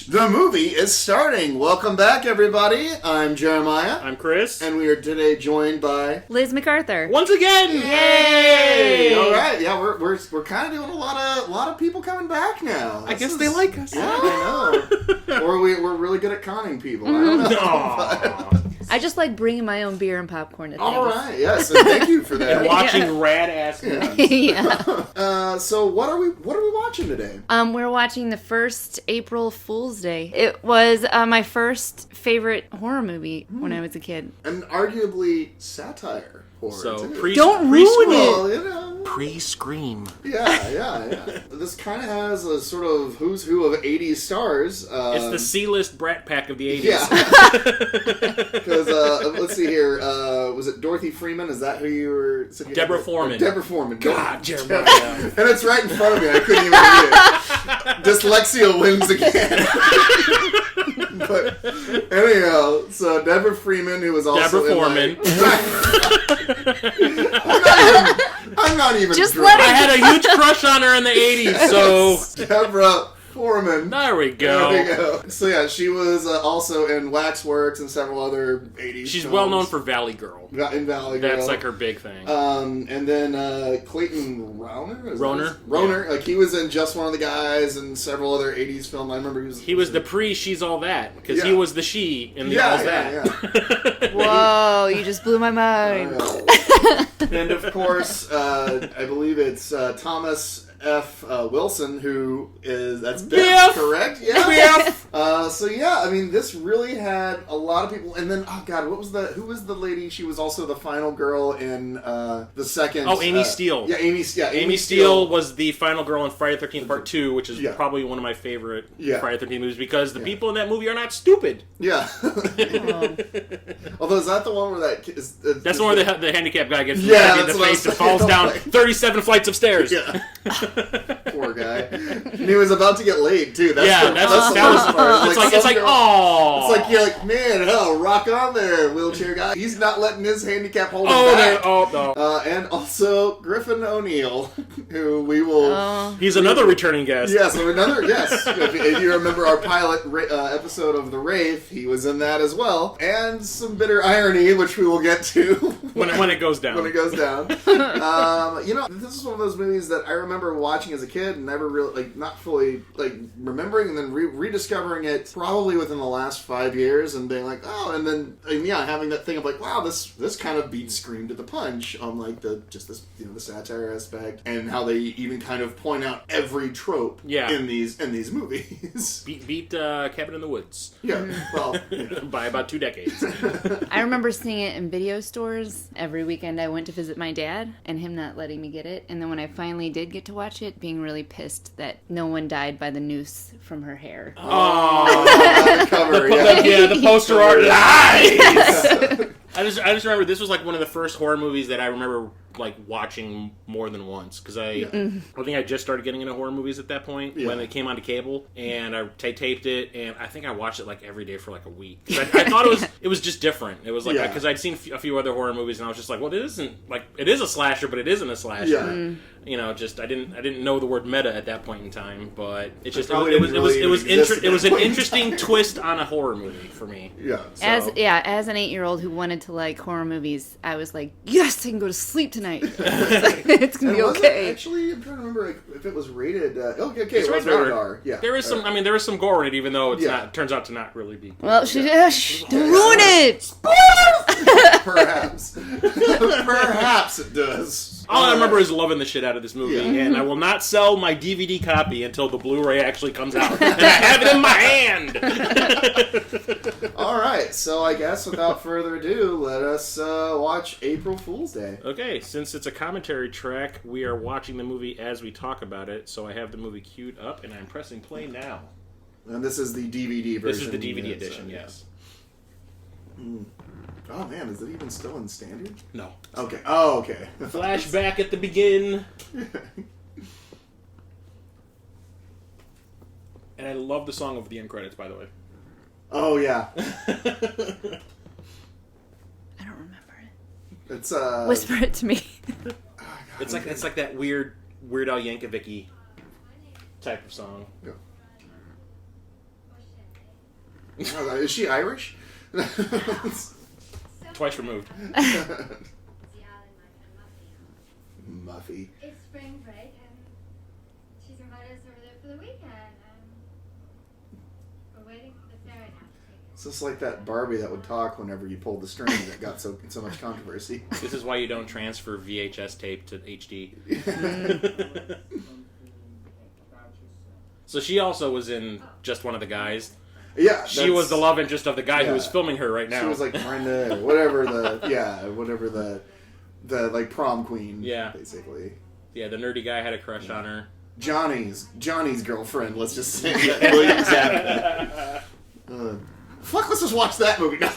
The movie is starting. Welcome back, everybody. I'm Jeremiah. I'm Chris. And we are today joined by Liz McArthur. Once again! Yay! All right, yeah, we're kind of doing a lot of people coming back now. I guess they like us. Yeah, I know. Or we're really good at conning people. I don't know. Aww. I just like bringing my own beer and popcorn to things. All right, yes, and thank you for that. And watching rad-ass movies. Yeah. So what are we watching today? We're watching the first April Fool's Day. It was my first favorite horror movie when I was a kid. And arguably satire horror. So, too. Don't ruin it! Well, you know. Pre-Scream. Yeah. This kind of has a sort of who's who of 80s stars. It's the C-list brat pack of the 80s. Yeah. Because, let's see here. Was it Dorothy Freeman? Is that who you were... Deborah Foreman. Deborah Foreman. God, Jeremiah. And it's right in front of me. I couldn't even read it. Dyslexia wins again. But anyhow, so Deborah Freeman, who was also Deborah Foreman. I'm not even Just drunk. let it I had a huge crush on her in the 80s, so... Deborah Foreman. There we go. There we go. So yeah, she was also in Waxworks and several other 80s She's films. well known for Valley Girl. In Valley Girl. That's like her big thing. And then Clayton Rohner? Rohner? Yeah. Like he was in Just One of the Guys and several other 80s films. I remember He was the pre-She's All That, because he was the she in the All's That. Yeah. Whoa, you just blew my mind. And of course, I believe it's Thomas F. Wilson, who is... That's Biff, correct? Yeah. Biff! So yeah, I mean, this really had a lot of people... And then, oh god, who was the lady? She was also the final girl in the second... Oh, Amy Steele. Yeah, Amy Steele was the final girl in Friday the 13th Part 2, which is probably one of my favorite Friday the 13th movies, because the people in that movie are not stupid. Yeah. Although, is that the one where that... That's the one where the handicapped guy gets in the face and falls down 37 flights of stairs. Yeah. Poor guy. And he was about to get laid, too. That's the worst part. It's like, oh. It's like, you're like, man, hell, rock on there, wheelchair guy. He's not letting his handicap hold him back. No. And also Griffin O'Neill, who we will... He's another returning guest. Yes, if you remember our pilot episode of The Wraith, he was in that as well. And some bitter irony, which we will get to. when it goes down. When it goes down. This is one of those movies that I remember watching as a kid and never really, not fully, remembering, and then rediscovering it probably within the last 5 years and being like, oh, and then, having that thing of like, wow, this kind of beats Scream to the punch on the satire aspect, and how they even kind of point out every trope in these movies. Beat Cabin in the Woods. Yeah, well, by about 2 decades. I remember seeing it in video stores. Every weekend I went to visit my dad, and him not letting me get it, and then when I finally did get to watch it, being really pissed that no one died by the noose from her hair. Oh, the cover, the poster art lies! I just remember this was one of the first horror movies that I remember watching more than once, because I think I just started getting into horror movies at that point when they came onto cable, and I taped it, and I think I watched it I every day for a week. I thought it was just different. It was because I'd seen a few other horror movies, and I was just like, well, it isn't it is a slasher, but it isn't a slasher. Yeah. I didn't know the word meta at that point in time, but it was an interesting twist on a horror movie for me. Yeah. So. As an 8-year-old who wanted to like horror movies, I was like, yes, I can go to sleep tonight. It's gonna be okay. Actually, I'm trying to remember if it was rated. It was rated R. Yeah. There is some gore in it, even though it turns out to not really be. Well, don't ruin it. Perhaps. Perhaps it does. All I remember is loving the shit out of this movie, and I will not sell my DVD copy until the Blu-ray actually comes out, and I have it in my hand. All right, so I guess without further ado, let us watch April Fool's Day. Okay, since it's a commentary track, we are watching the movie as we talk about it, so I have the movie queued up, and I'm pressing play now. And this is the DVD version. This is the DVD edition, yes. Oh man, is it even still in standard? No. Okay. Oh, okay. Flashback at the begin. And I love the song over the end credits, by the way. Oh yeah. I don't remember it. It's Whisper it to me. Oh, God, it's like that Weird Al Yankovic-y type of song. Yeah. Is she Irish? Twice removed. Muffy. It's spring break and she's invited us over there for the weekend. We're waiting for the ferry now to take us. It's just like that Barbie that would talk whenever you pulled the string that got so much controversy. This is why you don't transfer VHS tape to HD. So she also was in Just One of the Guys. Yeah, She was the love interest of the guy who was filming her right now. She was like Brenda, or whatever the like prom queen. Yeah, basically. Yeah, the nerdy guy had a crush on her. Johnny's girlfriend. Let's just say that. William Zabka. Fuck, let's just watch that movie now.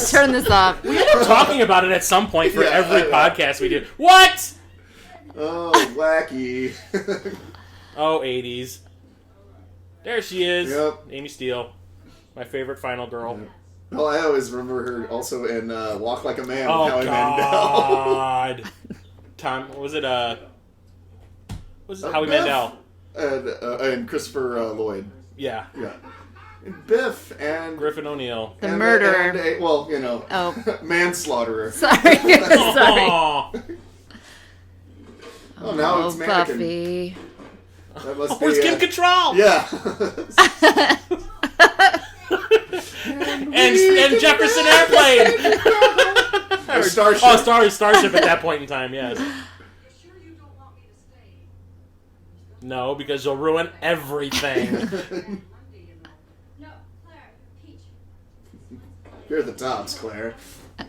Turn this off. We end up talking about it at some point for every podcast we do. What? Oh, wacky. Oh, 80s. There she is. Yep. Amy Steele. My favorite final girl. Yep. Well, I always remember her also in Walk Like a Man Oh, with Howie God. Tom, was it Howie Biff. Mandel? And Christopher Lloyd. Yeah. Yeah. And Biff and Griffin O'Neill. The murderer. manslaughterer. Sorry. Sorry. Aw. Oh, now it's mannequin. Buffy. That must Where's be, Kim Cattrall? Yeah. and Jefferson Airplane. Or Starship. Oh, sorry, Starship at that point in time, yes. No, because you'll ruin everything. No, Claire, Peach. Here are the tops, Claire. So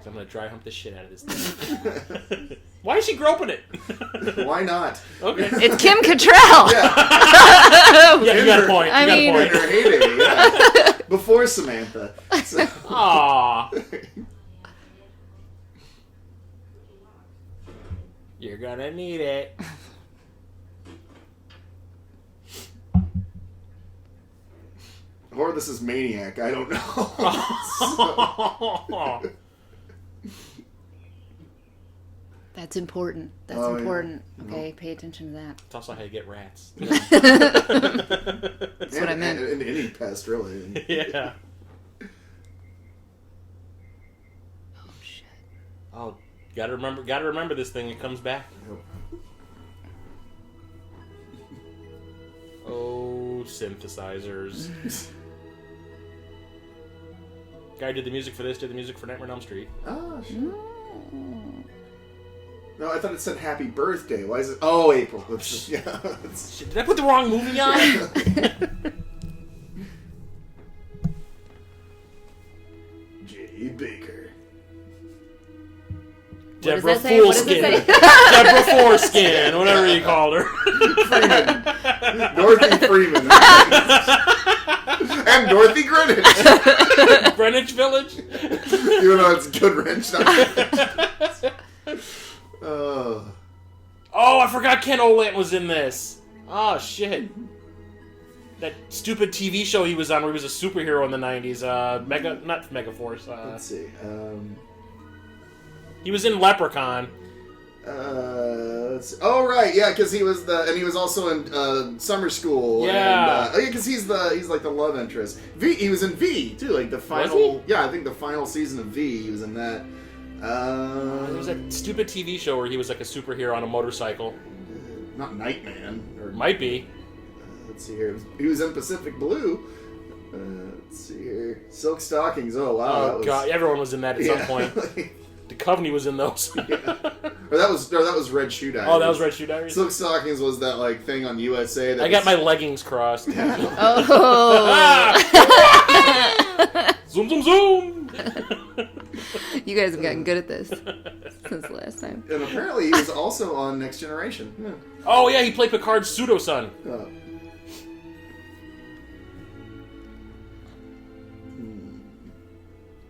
I'm gonna dry hump the shit out of this thing. Why is she groping it? Why not? Okay. It's Kim Cattrall. Yeah, you got a point. I mean- In her heyday, yeah. Before Samantha. So. Aww. You're gonna need it. Or this is Maniac. I don't know. So- That's important. That's Oh, yeah. important. Okay, pay attention to that. It's also how you get rats. That's what I meant. And any pest, really. Yeah. Oh shit. Oh, gotta remember this thing. It comes back. Oh, synthesizers. Guy did the music for this. Did the music for Nightmare on Elm Street. Oh, sure. No, I thought it said Happy Birthday. Why is it? Oh, April. Shit, did I put the wrong movie on? J. Baker. Deborah does that say? What does it Foreskin. say? Deborah Foreskin, whatever you called her. Freeman. Dorothy Freeman. And Dorothy Greenwich. Greenwich Village. Even though it's Goodrich. Oh. Oh, I forgot Ken Olandt was in this. Oh, shit. That stupid TV show he was on where he was a superhero in the 90s. Not Megaforce. Let's see. He was in Leprechaun. Let's see. Oh right, yeah, because he was he was also in Summer School. Yeah. And, because he's like the love interest. V. He was in V too, like the final. Was he? Yeah, I think the final season of V. He was in that. There was that stupid TV show where he was like a superhero on a motorcycle. Not Nightman. Or Might be. Let's see here. He was in Pacific Blue. Let's see here. Silk Stockings. Oh wow. Oh, God. Everyone was in that at some point. Like, Duchovny was in those. yeah. Or that was Red Shoe Diaries. Oh, that was Red Shoe Diaries? Silk Stockings was that like thing on USA. That I got my leggings crossed. Oh. Zoom, zoom, zoom! You guys have gotten good at this since the last time. And apparently he was also on Next Generation. Yeah. Oh, yeah, he played Picard's pseudo-son.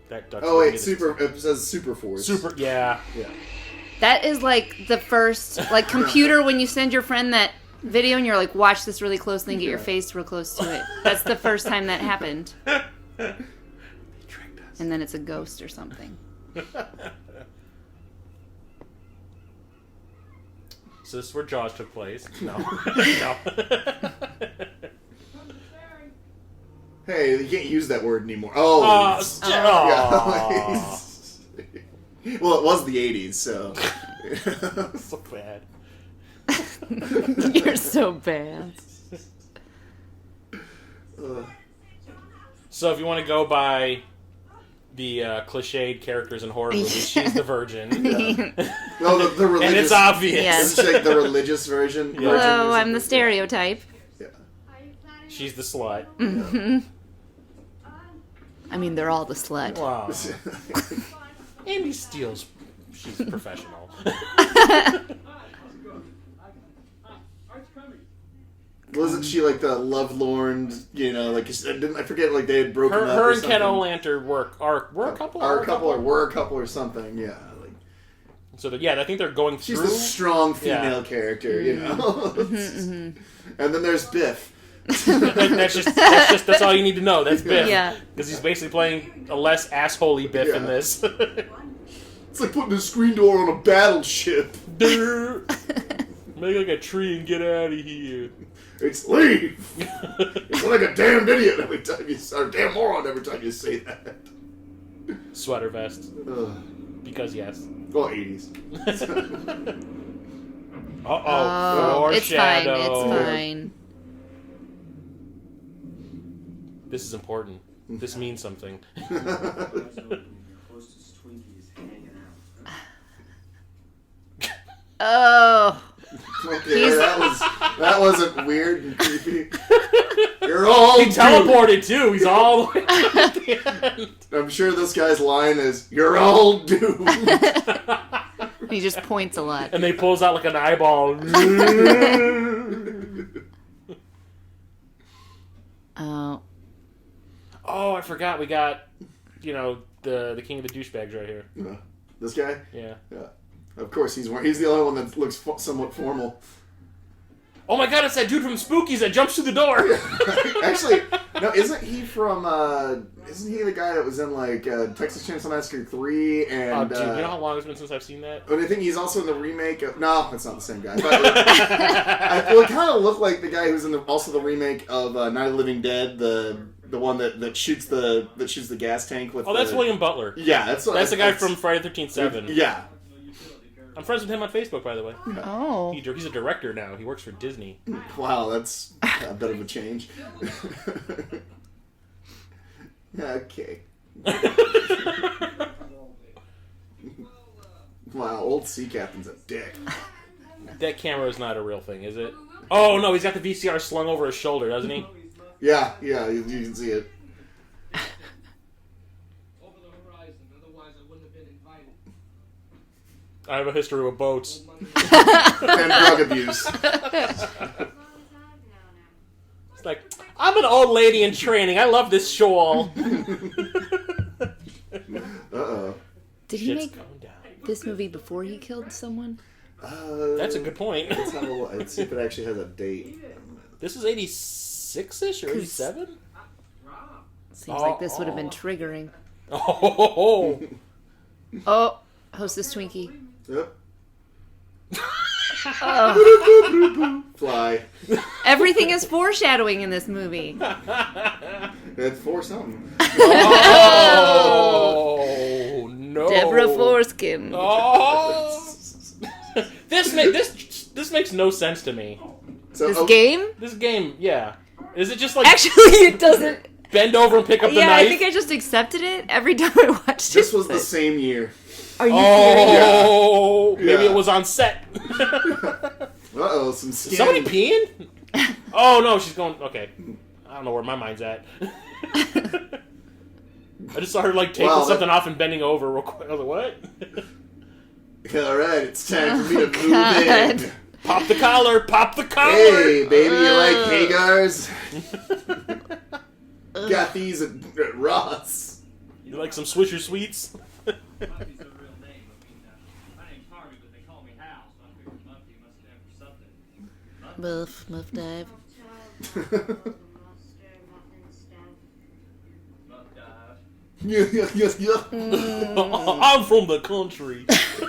That duck's Oh wait, really it says Super Force. yeah. Yeah. That is like the first computer when you send your friend that video and you're like, watch this really closely and get your face real close to it. That's the first time that happened. They tricked us. And then it's a ghost or something. So this is where Jaws took place. No. No. Hey, you can't use that word anymore. Oh. Yeah. Well, it was the 80s, so. So bad. You're so bad. So if you want to go by the cliched characters in horror movies, she's the virgin. No, the religious. And it's obvious. Yes. It's like the religious version. Yeah. Hello, I'm the stereotype. Yeah. She's the slut. Mm-hmm. I mean, they're all the slut. Wow. Andy Steele's... She's professional. Wasn't she like the lovelorn, like, I forget, like they had broken up Her or and Ken something. Olandt were a couple? Are a couple or were a couple or something, yeah. Like, So, I think they're going through... she's the strong female character, Mm-hmm. And then there's Biff. that's all you need to know. That's Biff. Yeah. Because he's basically playing a less assholey Biff in this. It's like putting a screen door on a battleship. Make like a tree and get out of here. It's leave! It's like a damn idiot every time or damn moron every time you say that. Sweater vest. Ugh. Because yes. Well, 80s. Oh, it's fine. It's fine. This is important. This means something. Oh. Okay, that wasn't weird and creepy. You're all He teleported too. He's all the way at the end. I'm sure this guy's line is, "You're all doomed." He just points a lot. And they pulls out like an eyeball. Oh. Oh, I forgot. We got, the king of the douchebags right here. This guy? Yeah. Yeah. Of course, he's the only one that looks somewhat formal. Oh my god, it's that dude from Spookies that jumps through the door! Actually, no, isn't he the guy that was in, like, Texas Chainsaw Massacre 3 and... dude, you know how long it's been since I've seen that? But I think he's also in the remake of... No, that's not the same guy. But, it kind of looked like the guy who's in also the remake of Night of the Living Dead, the one that shoots the gas tank with that's William Butler. Yeah, that's the guy from Friday the 13th 7. Yeah. I'm friends with him on Facebook, by the way. Oh. He's a director now. He works for Disney. Wow, that's a bit of a change. Okay. Wow, old sea captain's a dick. That camera is not a real thing, is it? Oh, no, he's got the VCR slung over his shoulder, doesn't he? Yeah, you can see it. I have a history with boats. And drug abuse. It's like, I'm an old lady in training. I love this shawl. Uh-oh. Did he make this movie before he killed someone? That's a good point. Let's see if it actually has a date. This is 86-ish or 87? Seems like this would have been triggering. Oh. Oh, hostess Twinkie. Yep. Oh. Fly. Everything is foreshadowing in this movie. It's for something. Oh, no. Deborah Foreskin. Oh. This makes no sense to me. So, This game? This game, yeah. Is it just like... Actually, it doesn't... Bend over and pick up the Yeah, knife? I think I just accepted it every time I watched it. this was the same year. Are you serious? Oh, Yeah. maybe it was on set. Uh-oh, some skin. Is somebody peeing? Oh, no, she's going... Okay. I don't know where my mind's at. I just saw her, like, taking something off and bending over real quick. I was like, what? Alright, it's time for me to move God. in. Pop the collar! Pop the collar! Hey, baby, you like Hagars? Got these at Ross. You like some Swisher Sweets? Muff, muff dive. Yeah. I'm from the country.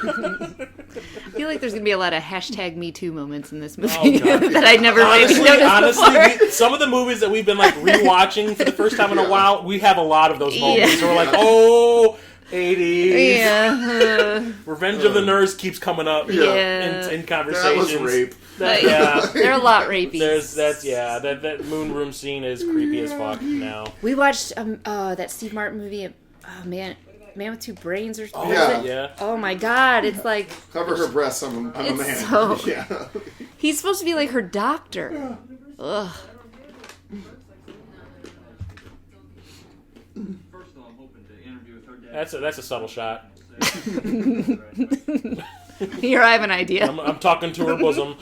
I feel like there's gonna be a lot of hashtag Me Too moments in this movie Oh, God. that I'd never maybe noticed honestly, some of the movies that we've been like rewatching for the first time in a while, we have a lot of those moments. Yeah. Where we're like, oh, 80s. Yeah. Revenge of the Nerds keeps coming up Yeah. in That conversations. was rape. Yeah. They're a lot rapey. That moonroom scene is creepy as fuck now. We watched that Steve Martin movie. Oh man with Two Brains or something. Yeah. Yeah. Oh my God! It's like Cover her breasts. I'm a It's man. so- Yeah. he's supposed to be like her doctor. Ugh. That's a subtle shot. Here, I have an idea. I'm talking to her bosom.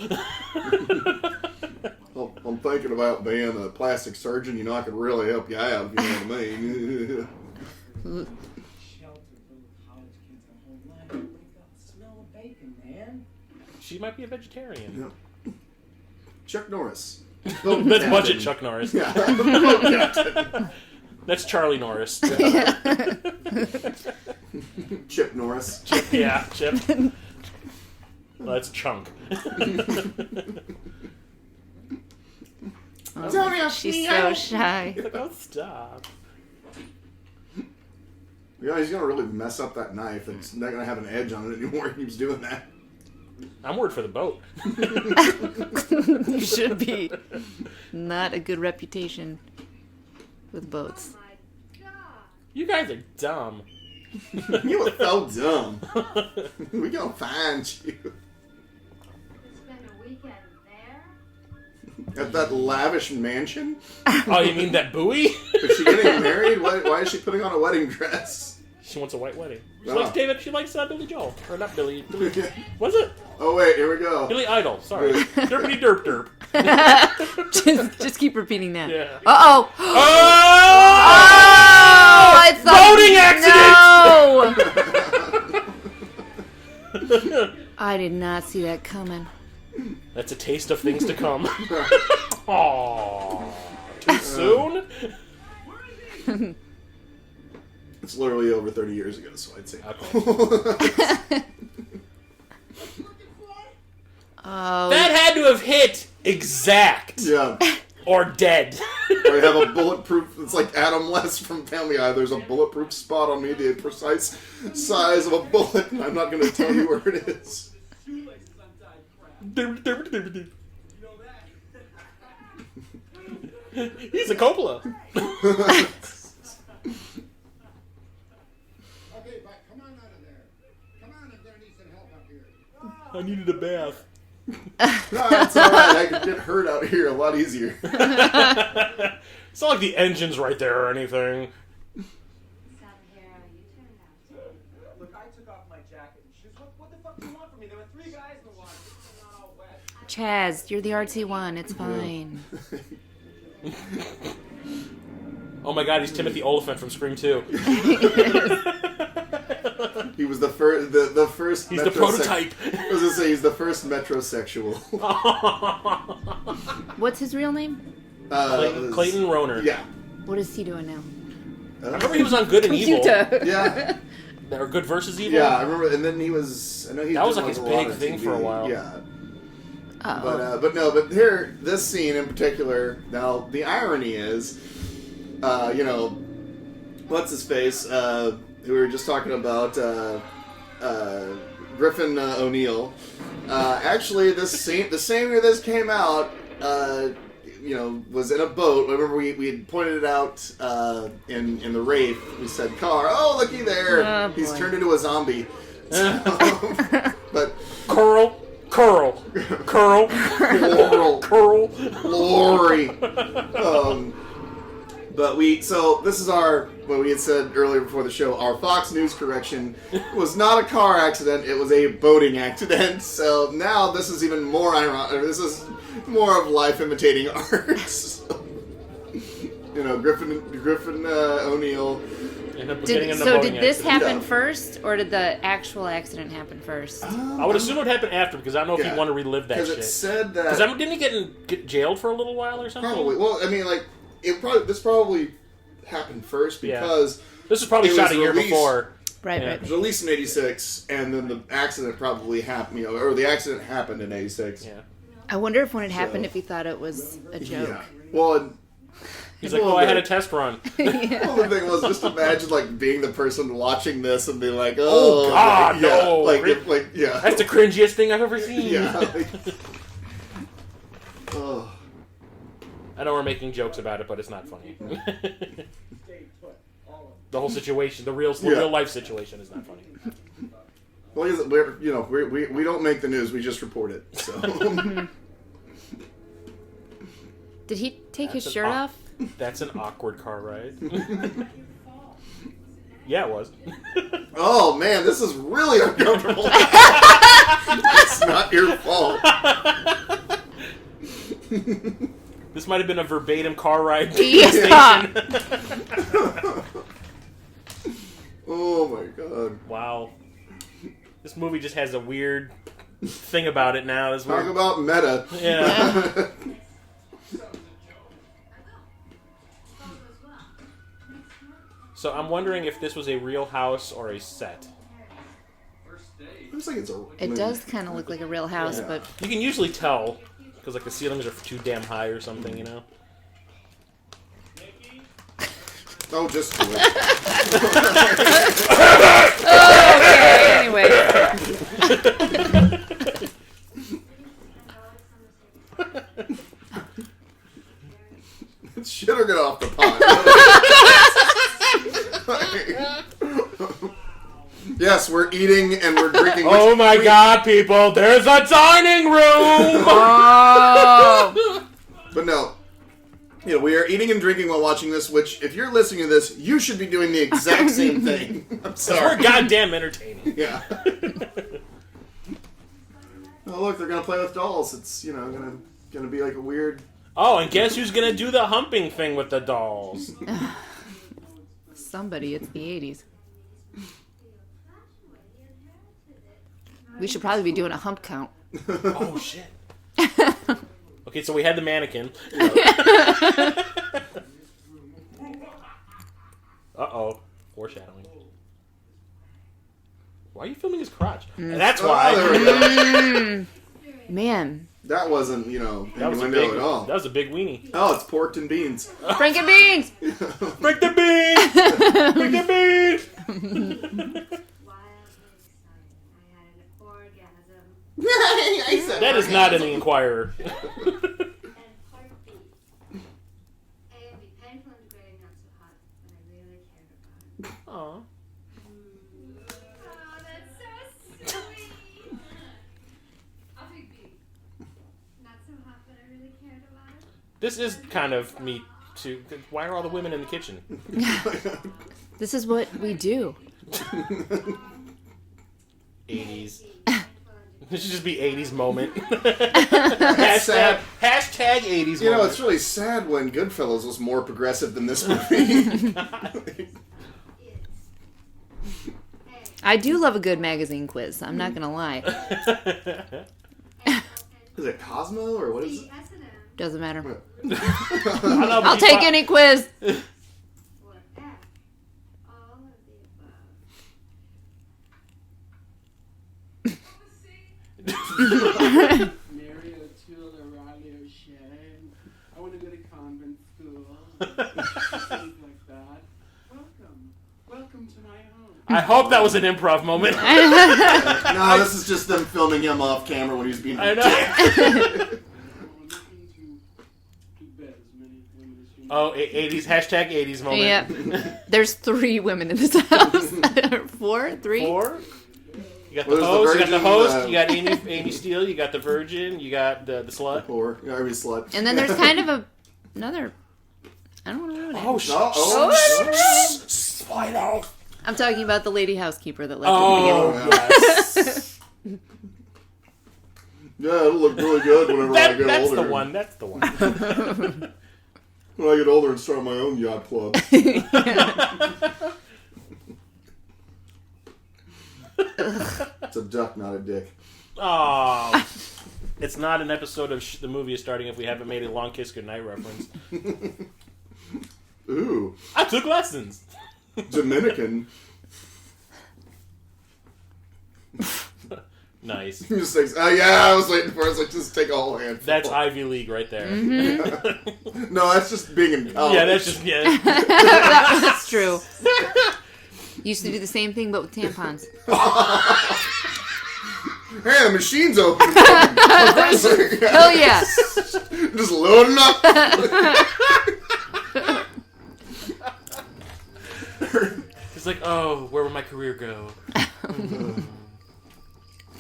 Well, I'm thinking about being a plastic surgeon. You know, I could really help you out. You know what I mean? She might be a vegetarian. Yeah. Chuck Norris. That's budget Chuck Norris. Yeah. That's Charlie Norris. Chip Norris. Yeah, Chip. Well, that's Chunk. She's so shy. Like, oh, stop. Yeah, he's gonna really mess up that knife. It's not gonna have an edge on it anymore. He keeps doing that. I'm worried for the boat. You should be. Not a good reputation with boats. Oh my God. You guys are dumb. You are so dumb. We gonna find you Spend a weekend there? at that lavish mansion. Oh, you mean that buoy? Is she getting married? Why is she putting on a wedding dress? She wants a white wedding. She Oh. likes David. She likes Billy Joel, or not Billy. Was it Oh wait, here we go. Billy Idol? Sorry, Derpity Derp. just keep repeating that. Yeah. Uh-oh. Oh! It's the... Boating No! I did not see that coming. That's a taste of things to come. Aww. Too soon? It's literally over 30 years ago, so I'd say. Okay. Oh, That had to have hit exact Yeah. or dead. I have a bulletproof. It's like Adam West from Family Guy. There's a bulletproof spot on me, the precise size of a bullet, and I'm not going to tell you where it is. He's a Coppola. Okay, but come on out of there. Come on, I'm gonna need some help up here. I needed a bath. No, it's alright. I could get hurt out here a lot easier. It's not like the engine's right there or anything. Superhero, you turned out. Look, I took off my jacket and shoes. What the fuck do you want from me? There were 3 guys in the water. It's not all wet. Chaz, you're the artsy one. It's fine. Oh my god, he's Timothy Olyphant from Scream 2. He was the first. The first. He's the prototype. I was gonna say he's the first metrosexual. What's his real name? Clayton Rohner. Yeah. What is he doing now? I remember he was on Good and Evil. Computer. Yeah. Or Good versus Evil. Yeah, I remember. And then he was. I know he That was did, like his a lot big of thing TV. for a while. Yeah. Uh-oh. But here, this scene in particular. Now, the irony is, what's his face? Who we were just talking about, Griffin O'Neill. Actually, this scene, the same year this came out, was in a boat. Remember, we had pointed it out in the Wraith. We said, "Car, oh looky there, Oh, he's boy. turned into a zombie." But Curl. glory. But this is what we had said earlier before the show, our Fox News correction was not a car accident, it was a boating accident. So now this is even more ironic. This is more of life imitating art. So, Griffin O'Neill. Did this happen first, or did the actual accident happen first? I would assume it would happen after, because I don't know if he'd want to relive that shit. Because it said that... Because didn't he get jailed for a little while or something? Probably. Well, I mean, like, this probably happened first because... This was probably shot a year before. Right, Yeah. right. It was released in '86, and then the accident probably happened, or the accident happened in '86. Yeah. I wonder if when it happened, So- if he thought it was a joke. Yeah. Well, and He's like, oh, I had a test run. well, the thing was, just imagine like being the person watching this and being like, Oh, God, yeah, no. like, yeah, That's the cringiest thing I've ever seen. yeah. Like, oh, I know we're making jokes about it, but it's not funny. The whole situation, the real life situation, is not funny. well, we don't make the news; we just report it. So, Did he take his That's shirt an off? That's an awkward car ride. Yeah, it was. oh man, this is really uncomfortable. It's not your fault. This might have been a verbatim car ride. Yeah. Oh my god. Wow. This movie just has a weird thing about it now. This Talk weird... about meta. Yeah. So I'm wondering if this was a real house or a set. Looks like it's a. It does kind of look like a real house, Yeah. but You can usually tell because like the ceilings are too damn high or something, you know. Oh, just do it. anyway. Shit or get off the pot. Yes, we're eating and we're drinking. Oh my God, people! There's a dining room. Oh. But no. We are eating and drinking while watching this, which, if you're listening to this, you should be doing the exact same thing. I'm We're sorry. goddamn entertaining. Yeah. Oh, look, they're going to play with dolls. It's, gonna be like a weird... Oh, and guess who's gonna do the humping thing with the dolls? Somebody, it's the 80s. We should probably be doing a hump count. Oh shit. Okay, so we had the mannequin. Uh-oh. Foreshadowing. Why are you filming his crotch? That's why. Oh, there we go. Man. That wasn't, That was a innuendo big, at all. that was a big weenie. Oh, it's pork and beans. Frank and Beans! Break the beans! Break the beans! Wildly excited. I had an orgasm. That is not in the Inquirer. And part B. A would be painful and degrading, not so hot, but I really cared about it. Aw. Oh, that's so sweet. I'll pick B. Not so hot, but I really cared about it. This is kind of me too. Why are all the women in the kitchen? This is what we do. 80s. This should just be 80s moment. sad. Hashtag 80s You know, moment. it's really sad when Goodfellas was more progressive than this movie. I do love a good magazine quiz. I'm not gonna lie. Is it Cosmo or what is it? S&M. Doesn't matter. I don't know, but I'll you take fi- any quiz. What F? All of the above. Mary O'Toole or Riley O'Shea. I want to go to convent school. Things like that. Welcome to my home. I hope that was an improv moment. No, this is just them filming him off camera when he's being I know. We're looking to bed as many women as you Oh, 80s, hashtag 80s moment. Yep. There's 3 women in this house. 4? 3? 4? You got What the is the host, you got the virgin, host, you got Amy Steele, you got the virgin, you got the slut. Or every slut. And then there's kind of another. I don't want to ruin it. Oh, shit. Spoiler! I'm talking about the lady housekeeper that left at Oh, the beginning. yes. Yeah, it'll look really good whenever I get That's older. the one, that's the one. When I get older and start my own yacht club. It's a duck, not a dick. Oh, it's not an episode of The Movie Is Starting if we haven't made a Long Kiss Goodnight reference. Ooh, I took lessons. Dominican. Nice. Just like, oh yeah, I was waiting for it. It's like, just take a whole handful. That's Ivy League right there. No, that's just being in college. Yeah, that's just That's true. Used to do the same thing, but with tampons. Hey, the machine's open. Hell yeah. Just loading up. It's like, oh, where would my career go?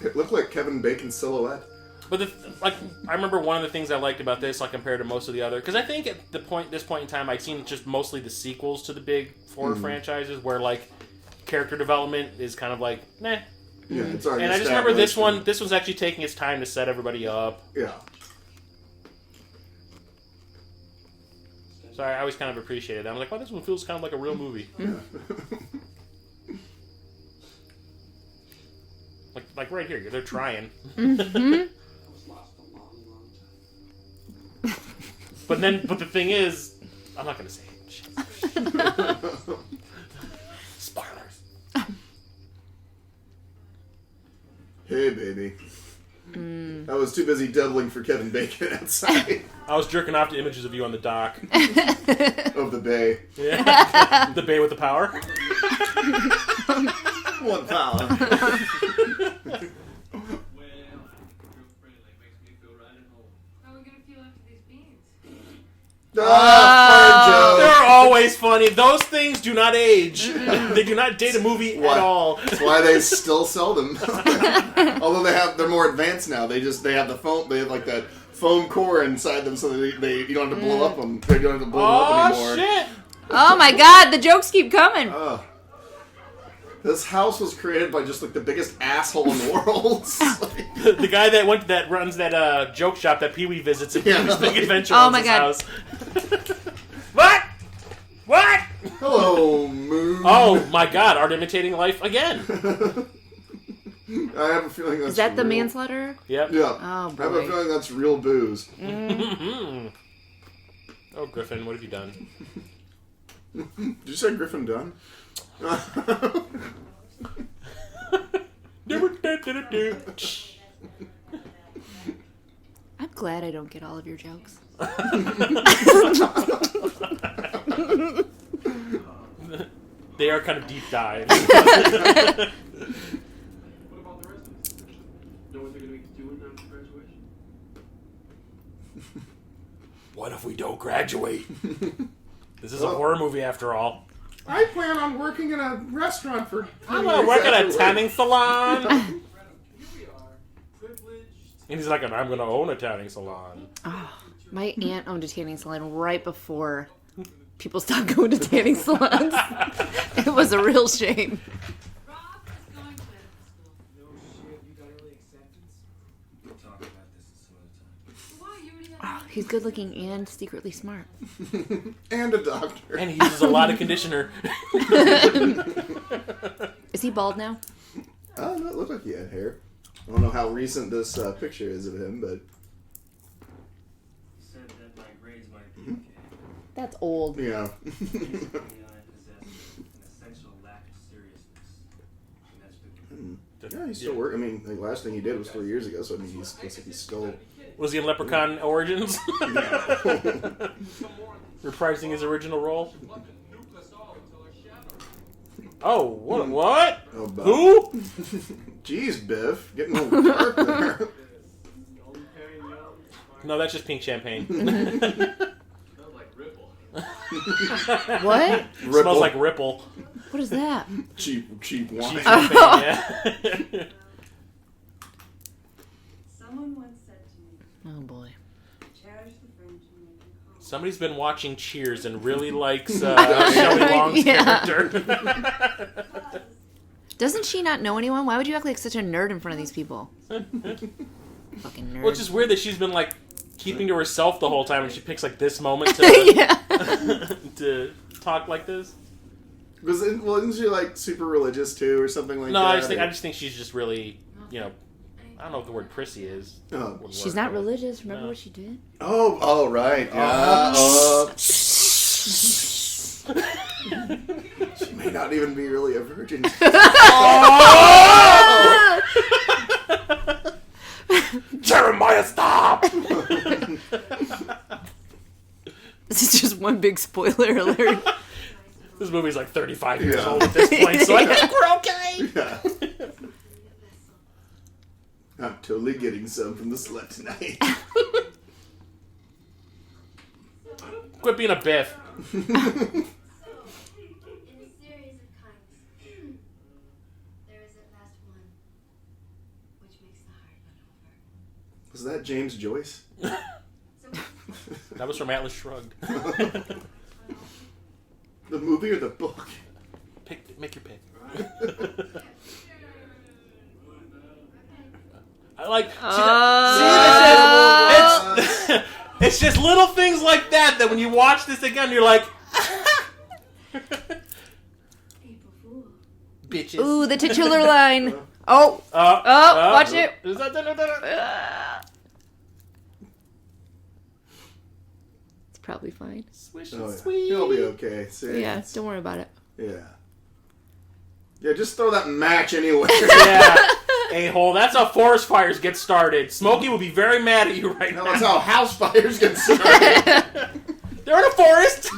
It looked like Kevin Bacon's silhouette. But I remember one of the things I liked about this, like compared to most of the other, because I think at this point in time, I'd seen just mostly the sequels to the big horror franchises, where like character development is kind of like, meh. Yeah, it's already. And I just remember this one. This was actually taking its time to set everybody up. Yeah. So I always kind of appreciated that. I'm like, wow, this one feels kind of like a real movie. Yeah. Like right here, they're trying. But the thing is, I'm not gonna say it. Spoilers. Hey, baby. I was too busy doubling for Kevin Bacon outside I was jerking off to images of you on the dock. of the bay. Yeah. The bay with the power. What power? Well, I think real friendly makes me feel right at home. How are we gonna feel after these beans? They're always funny. Those things do not age. They do not date a movie at all. That's why they still sell them. Although they're more advanced now. They have the foam. They have like that foam core inside them, so that you don't have to blow up them. They don't have to blow them up anymore. Oh shit! Oh my god, the jokes keep coming. This house was created by just like the biggest asshole in the world. The guy that runs that joke shop that Pee Wee visits in Pee Wee's Big Adventure. Oh owns my his God. House. What? Hello, Moon. Oh my God! Art imitating life again. I have a feeling that's Is that the real. manslaughter? Yep. Yeah. Oh, I have a boy. feeling that's real booze. Oh, Griffin, what have you done? Did you say Griffin Dunn? I'm glad I don't get all of your jokes. They are kind of deep dives. What about the rest of us? Know what they're going to be doing after graduation? What if we don't graduate? This is a horror movie after all. I plan on working in a restaurant for. I'm gonna work at a tanning salon. Here we are, privileged. And he's like, I'm gonna own a tanning salon. My aunt owned a tanning salon right before people stopped going to tanning salons. It was a real shame. Rob is going to medical school. No shit, you got early acceptance? We'll talk about this some other time. Why? You already Oh, have he's good looking and secretly smart. And a doctor. And he uses a lot of conditioner. Is he bald now? Oh, no, it looked like he had hair. I don't know how recent this picture is of him, but He said that my grades might be okay. That's old. yeah. Basically, I possess an essential lack of seriousness. And that's been... Yeah, he's still working. I mean, the last thing he did was 3 years ago, so I mean, looks like he's still. Was he in Leprechaun Origins? Reprising his original role? Oh, what? Oh, Bob. Who? Jeez, Biff, getting a little dark there. No, that's just pink champagne. Smells like Ripple. What? Smells like Ripple. What is that? cheap wine. Cheap champagne, yeah. Someone once said to me, Oh boy. cherish the friends you make in common. Somebody's been watching Cheers and really likes Shelley Long's Yeah. character. Doesn't she not know anyone? Why would you act like such a nerd in front of these people? Fucking nerd. Well, it's just weird that she's been like keeping to herself the whole time, and she picks like this moment to yeah. to talk like this. Wasn't she like super religious too, or something like No, that? I just think she's just really, I don't know what the word prissy is. Oh. Wouldn't She's work, not but- religious. Remember No. what she did? Oh, right. Yeah. She may not even be really a virgin. Oh! Jeremiah, stop! This is just one big spoiler alert. This movie's like 35 years old at this point, so I think we're okay. Yeah. I'm totally getting some from the slut tonight. Quit being a biff. So, in a series of kinds, there is at last one, which makes the heart run over. Was that James Joyce? So, That was from Atlas Shrugged. The movie or the book? Make your pick. I like. It's just little things like that when you watch this again, you're like, April Fool. bitches. Ooh, the titular line. Oh, watch it. Is that It's probably fine. Swish Oh, and yeah. sweet. He'll be okay. See? Yeah, don't worry about it. Yeah. Yeah, just throw that match anywhere. Yeah, a-hole. That's how forest fires get started. Smokey will be very mad at you right now. That's how house fires get started. They're in a forest.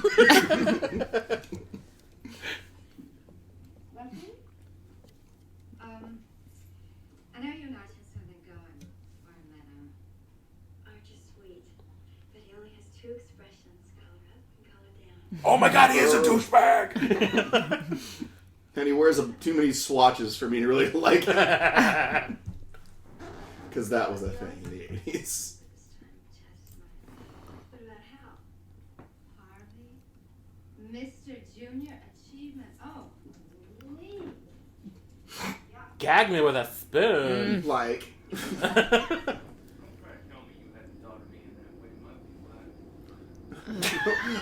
Lovely? I know you're not just gonna go and let Arch is sweet, but he only has two expressions, color up and color down. Oh my god, he is a douchebag. And he wears too many swatches for me to really like it. Because that was a thing in the 80s. What about Hal? Harvey? Mr. Junior Achievement. Oh, Lee. Gag me with a spoon. Like,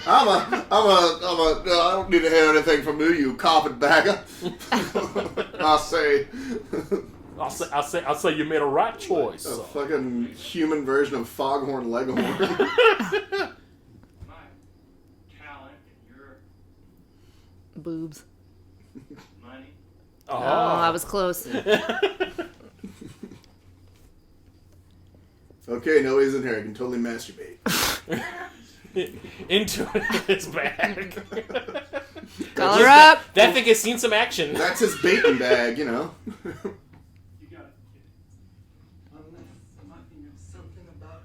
I don't need to hear anything from you carpetbagger. I'll say you made a right choice. A fucking human version of Foghorn Leghorn. My talent and your Boobs. money. Oh, I was close. Okay, nobody's in here. I can totally masturbate. Into his bag. Collar up. That thing has seen some action. That's his bacon bag, you know. You got it, kid. Unless something of something about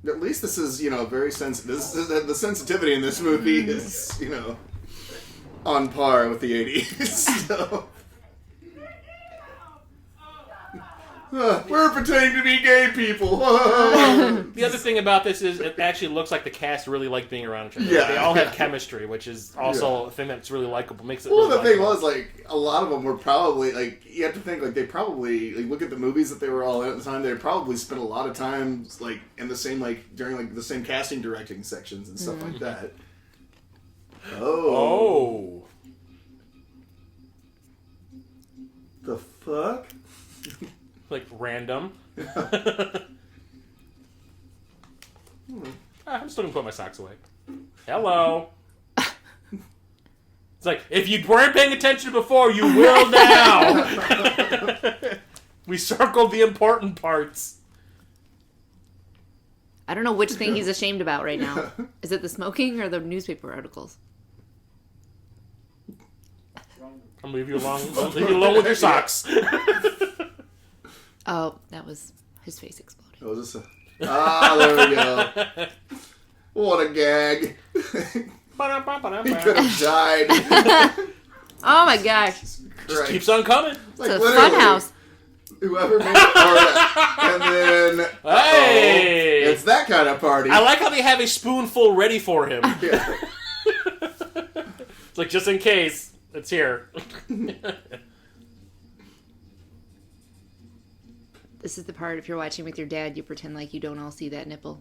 us. At least this is, very sensitive. The sensitivity in this movie is, on par with the 80s. So. We're pretending to be gay people. The other thing about this is it actually looks like the cast really like being around each other. Yeah, They all have yeah. chemistry, which is also a thing that's really likable. Makes it. Well, really the thing likable. was, a lot of them were probably, you have to think, they probably, look at the movies that they were all in at the time, they probably spent a lot of time, in the same, during, the same casting directing sections and stuff like that. Oh. The fuck? Random. I'm still gonna put my socks away. Hello. It's like, if you weren't paying attention before, you will now. We circled the important parts. I don't know which thing he's ashamed about right now. Is it the smoking or the newspaper articles? I'll leave you alone. I'll leave you alone with your socks. Oh, that was his face exploded. Oh, is this there we go. What a gag. He could have died. Oh my gosh. Just keeps on coming. It's a fun house. Whoever made it, and then Hey! it's that kind of party. I like how they have a spoonful ready for him. Yeah. It's like, just in case, it's here. This is the part, if you're watching with your dad, you pretend like you don't all see that nipple.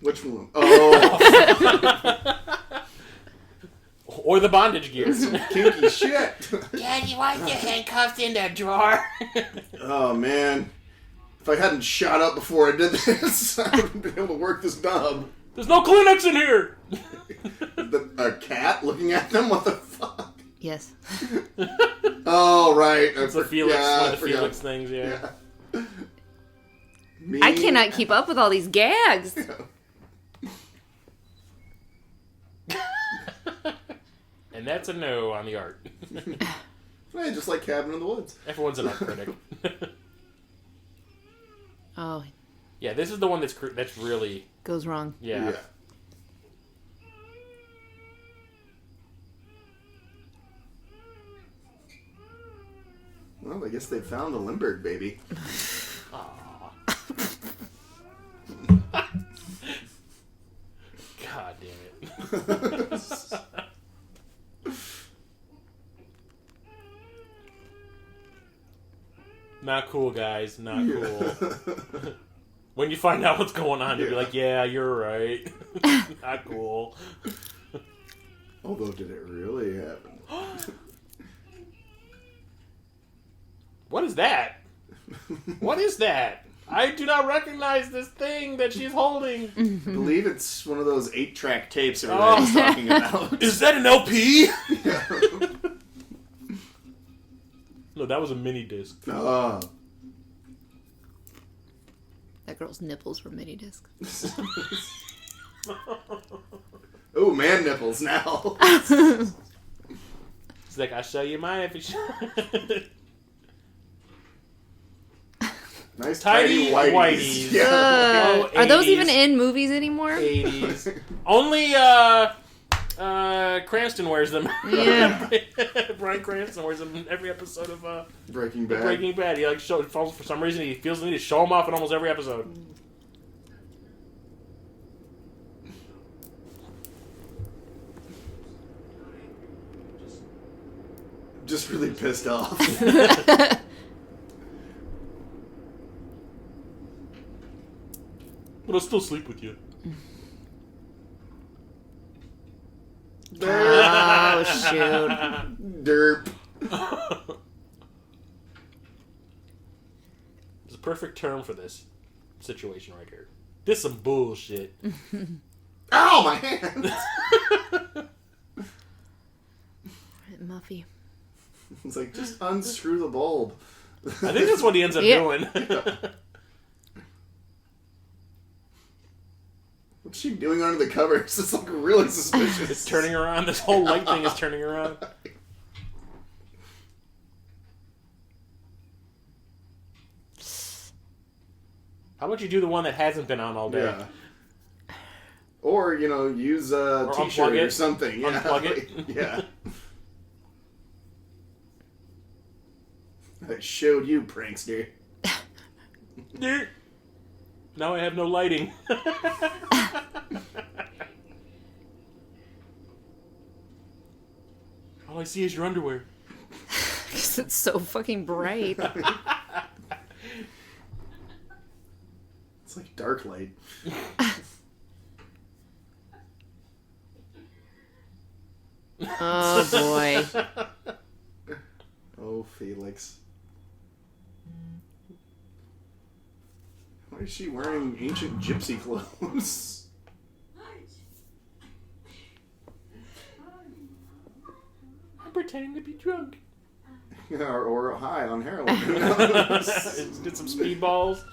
Which one? Oh, Or the bondage gears. kinky shit. Daddy, why is your handcuffs in that drawer? Oh man, if I hadn't shot up before I did this, I would have been able to work this knob. There's no Kleenex in here! A cat looking at them? What the fuck? Yes. Oh, right. It's the Felix, yeah, one of I the forgot. Felix things, yeah. Me- I cannot keep up with all these gags. And that's a no on the art. Hey, just like Cabin in the Woods. Everyone's an art critic. Oh, Yeah, this is the one that's really... goes wrong. Yeah. Well, I guess they found the Lindbergh baby. God damn it. Not cool, guys. Not cool. When you find out what's going on, you'll be like, yeah, you're right. Not cool. Although, did it really happen? What is that? What is that? I do not recognize this thing that she's holding. I believe it's one of those 8-track tapes everybody was talking about. Is that an LP? No, that was a mini disc. Oh. That girl's nipples were mini disc. Oh, man nipples now. It's like, I'll show you mine if it's... Nice Tidy tidy whiteys. whiteys. Yeah. Oh, Are those 80s. even in movies anymore? 80s. Only, Cranston wears them. Yeah. Bryan Cranston wears them in every episode of, Breaking Bad. Breaking Bad. He, like, for some reason, he feels the need to show them off in almost every episode. Just really pissed off. But I'll still sleep with you. Oh, shoot. Derp. There's a perfect term for this situation right here. This some bullshit. Ow, my hand! Muffy. It's like, just unscrew the bulb. I think that's what he ends up Yeah. doing. What's she doing under the covers? It's like really suspicious. It's turning around. This whole light thing is turning around. How about you do the one that hasn't been on all day? Yeah. Or, use a Or t-shirt unplug it. or something. Yeah. Unplug it. Yeah. I showed you, prankster. Now I have no lighting. All I see is your underwear. Because it's so fucking bright. It's like dark light. Oh, boy. Oh, Felix. Why is she wearing ancient gypsy clothes? I'm pretending to be drunk. or high on heroin. Who knows? Did some speedballs.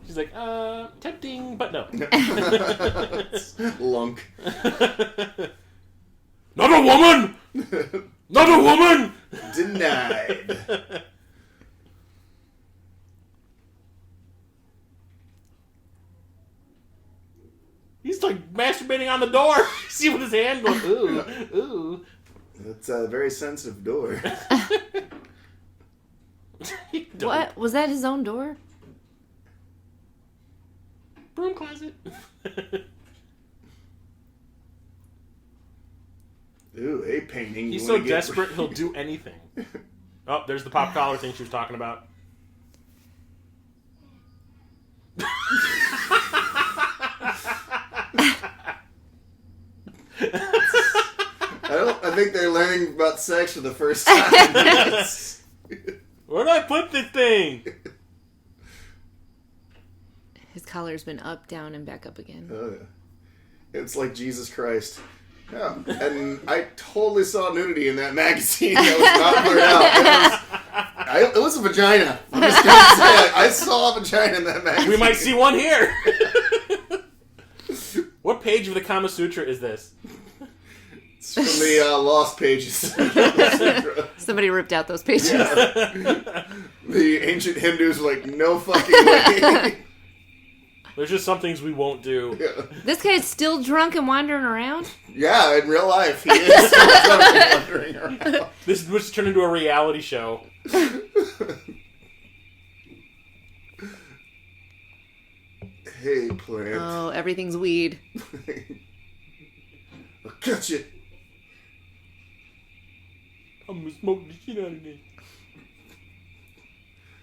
She's like, tempting, but no. Lunk. Not a woman! Not a woman! Denied. He's like masturbating on the door. See with his hand going, ooh, ooh. It's a very sensitive door. What? Was that his own door? Broom closet. Ooh, a painting. He's You so wanna get- desperate, he'll do anything. Oh, there's the pop collar thing she was talking about. I think they're learning about sex for the first time. Where did I put this thing? His collar's been up, down, and back up again. It's like Jesus Christ. Yeah, and I totally saw nudity in that magazine. That was not blurred out. It was a vagina. I'm just gonna say it. I saw a vagina in that magazine. We might see one here. What page of the Kama Sutra is this? It's from the Lost Pages. Somebody ripped out those pages. Yeah. The ancient Hindus were like, no fucking way. There's just some things we won't do. Yeah. This guy's still drunk and wandering around? Yeah, in real life, he is still drunk and wandering around. This was turned into a reality show. Hey, plant. Oh, everything's weed. I'll catch it. I'm gonna smoke the shit out of this.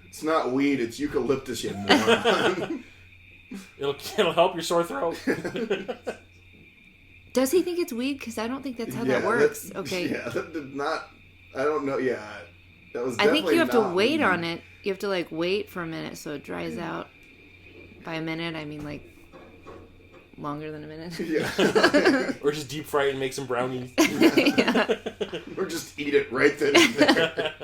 It's not weed, it's eucalyptus, you moron. It'll help your sore throat. Does he think it's weed? Because I don't think that's how that works. Okay. Yeah, that did not... I don't know, yeah. That was I think you have to not wait weed. on it. You have to, like, wait for a minute so it dries out. By a minute, I mean, like, longer than a minute. Yeah. Or just deep fry it and make some brownies. Yeah. Or just eat it right then and there.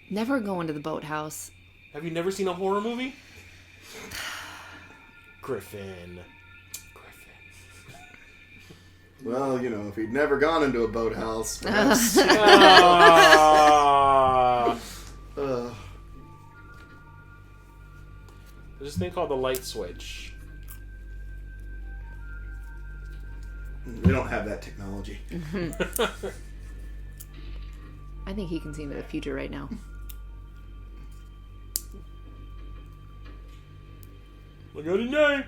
Never go into the boathouse. Have you never seen a horror movie? Griffin. Well, you know, if he'd never gone into a boathouse, perhaps... There's this thing called the light switch. We don't have that technology. I think he can see into the future right now. Look at the name.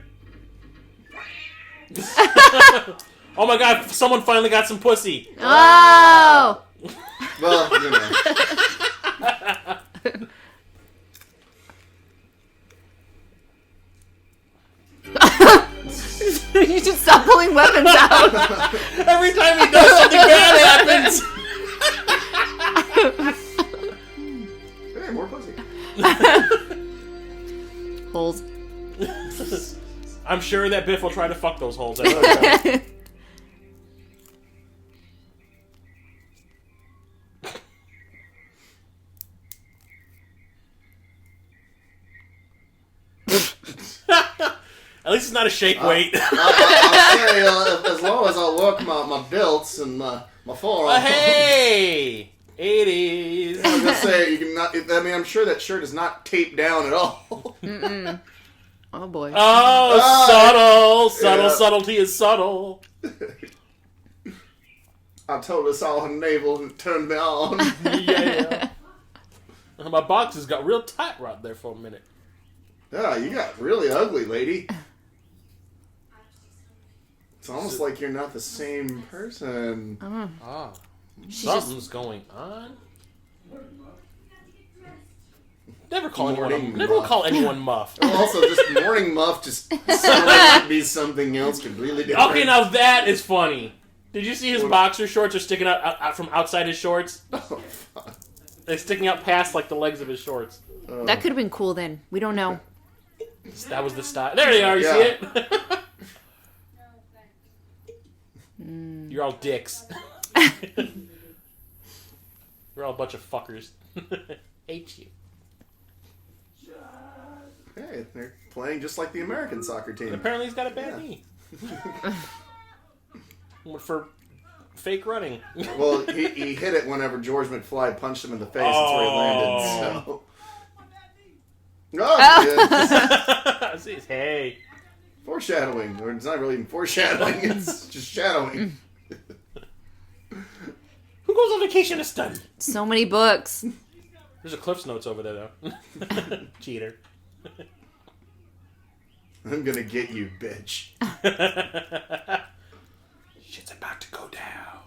Oh my god, someone finally got some pussy. Oh! Well, you know. You should stop pulling weapons out. Every time he does something bad happens. Hey, more pussy. Holes. I'm sure that Biff will try to fuck those holes. I know. At least it's not a shake weight. I'll say, as long as I work my belts and my forearm. Hey! 80s. I was gonna say, you can not. I mean, I'm sure that shirt is not taped down at all. Mm-mm. Oh boy. Subtle. Yeah. Subtlety is subtle. I told us all her navel and turned me on. Yeah. My boxes got real tight right there for a minute. Yeah, you got really ugly, lady. It's almost like you're not the same person. Ah. She's Something's going on. Never call anyone muff. Well, also, just morning muff just sounded like to be something else completely different. Okay, now that is funny. Did you see his boxer shorts are sticking out from outside his shorts? Oh, fuck. They're sticking out past like the legs of his shorts. That could have been cool then. We don't know. That was the style. There they are. You see it? You're all dicks. You're all a bunch of fuckers. Hate you. Hey, they're playing just like the American soccer team. Apparently he's got a bad knee. For fake running. Well, he hit it whenever George McFly punched him in the face. That's where he landed. So. Oh, See, hey. foreshadowing. Or it's not really even foreshadowing. It's just shadowing. Who goes on vacation to study? So many books. There's a Cliff's Notes over there, though. Cheater. I'm gonna get you, bitch. Shit's about to go down.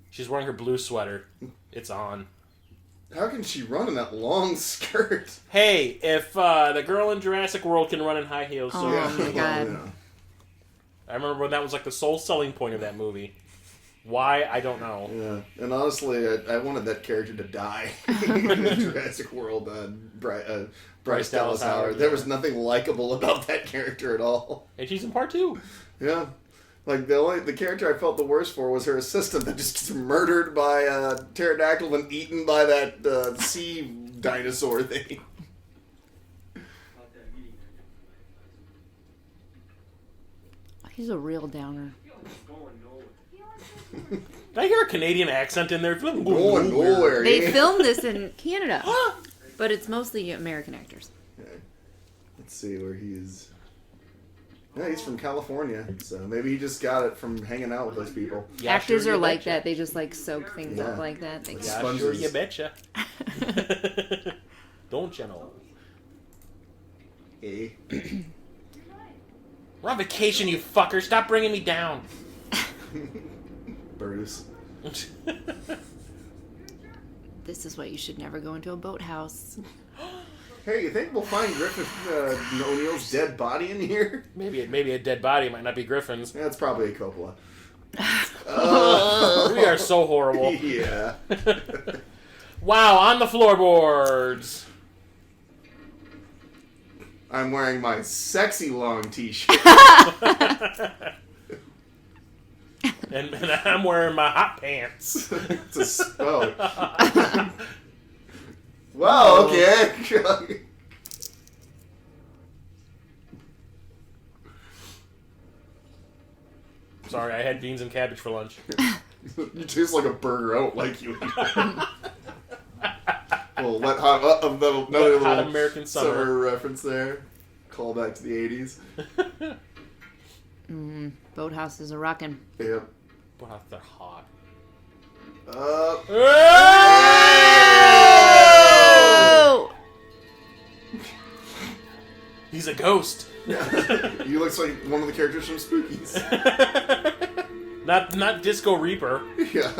She's wearing her blue sweater. It's on. How can she run in that long skirt? Hey, if the girl in Jurassic World can run in high heels, so Oh my god. Yeah. I remember when that was like the sole selling point of that movie. Why? I don't know. Yeah, and honestly, I wanted that character to die in the Jurassic World. Bryce Dallas Howard. There was nothing likable about that character at all. And she's in part 2. Yeah. Like, the character I felt the worst for was her assistant that just gets murdered by a pterodactyl and eaten by that sea dinosaur thing. He's a real downer. Did I hear a Canadian accent in there? Going nowhere. They filmed this in Canada, but it's mostly American actors. Okay. Let's see where he is. Yeah, he's from California, so maybe he just got it from hanging out with those people. Yeah, Actors sure are you like betcha. that. They just like soak things up like that. They Yeah, Sponges. sure you betcha. Don't you know? Hey. We're on vacation, you fucker. Stop bringing me down. Bruce. This is why you should never go into a boathouse. Hey, you think we'll find Griffin O'Neill's dead body in here? Maybe a dead body. It might not be Griffin's. That's probably a Coppola. We are so horrible. Yeah. Wow, on the floorboards. I'm wearing my sexy long t-shirt. and I'm wearing my hot pants. Oh. Wow, okay. Sorry, I had beans and cabbage for lunch. You taste like a burger. I don't like you anymore. Well, another Hot American summer. reference there. Call back to the 80s. Boathouses are rocking. Yep. Wow, they're hot. Oh! He's a ghost. He looks like one of the characters from Spookies. Not Disco Reaper. Yeah.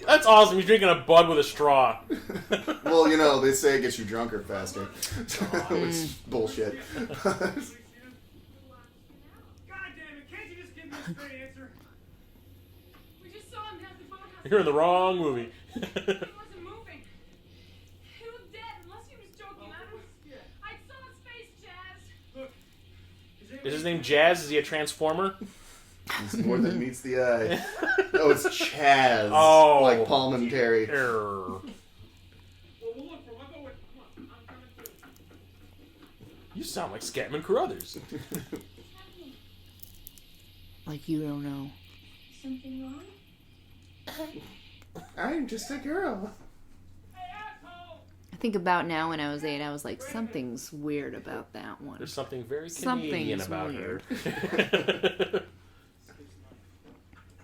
That's awesome. He's drinking a Bud with a straw. Well, you know, they say it gets you drunker faster. Which is bullshit. God damn it, can't you just give me a straight answer? We just saw him at the boathouse. You're in the wrong movie. He wasn't moving. He was dead, unless he was joking. I saw his face, Jazz. Look, Is his name Jazz? Is he a transformer? It's more than meets the eye. Oh, it's Chaz. Oh. Like Paul and Terry. Err. well, we'll look for him. I'll go with him. Come on, I'm coming too. You sound like Scatman Carruthers. Like you don't know. Something wrong? I'm just a girl. Hey, asshole! I think about now when I was 8, I was like, something's weird about that one. There's something very Canadian Something's about weird. her.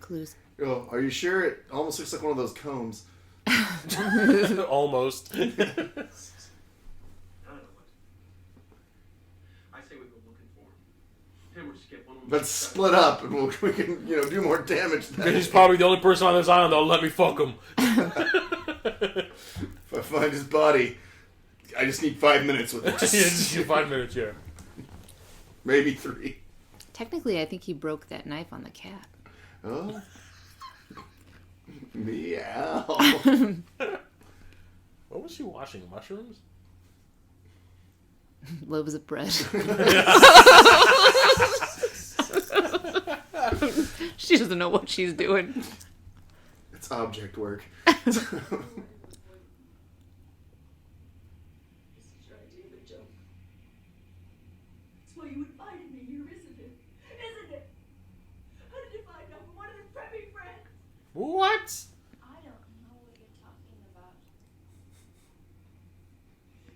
Clues. Oh, are you sure? It almost looks like one of those combs. Almost. I don't know what. I say we go looking for him. Him or Skip, one of them. Let's split up and we can, do more damage then. He's probably the only person on this island that'll let me fuck him. If I find his body, I just need 5 minutes with it. Just 5 minutes, yeah. Maybe 3. Technically, I think he broke that knife on the cat. Oh. Meow. What was she washing? Mushrooms? Loaves of bread. She doesn't know what she's doing. It's object work. This is trying to do a joke. That's why you invited me here, isn't it? Isn't it? How did you find out from one of the preppy friends? What? I don't know what you're talking about.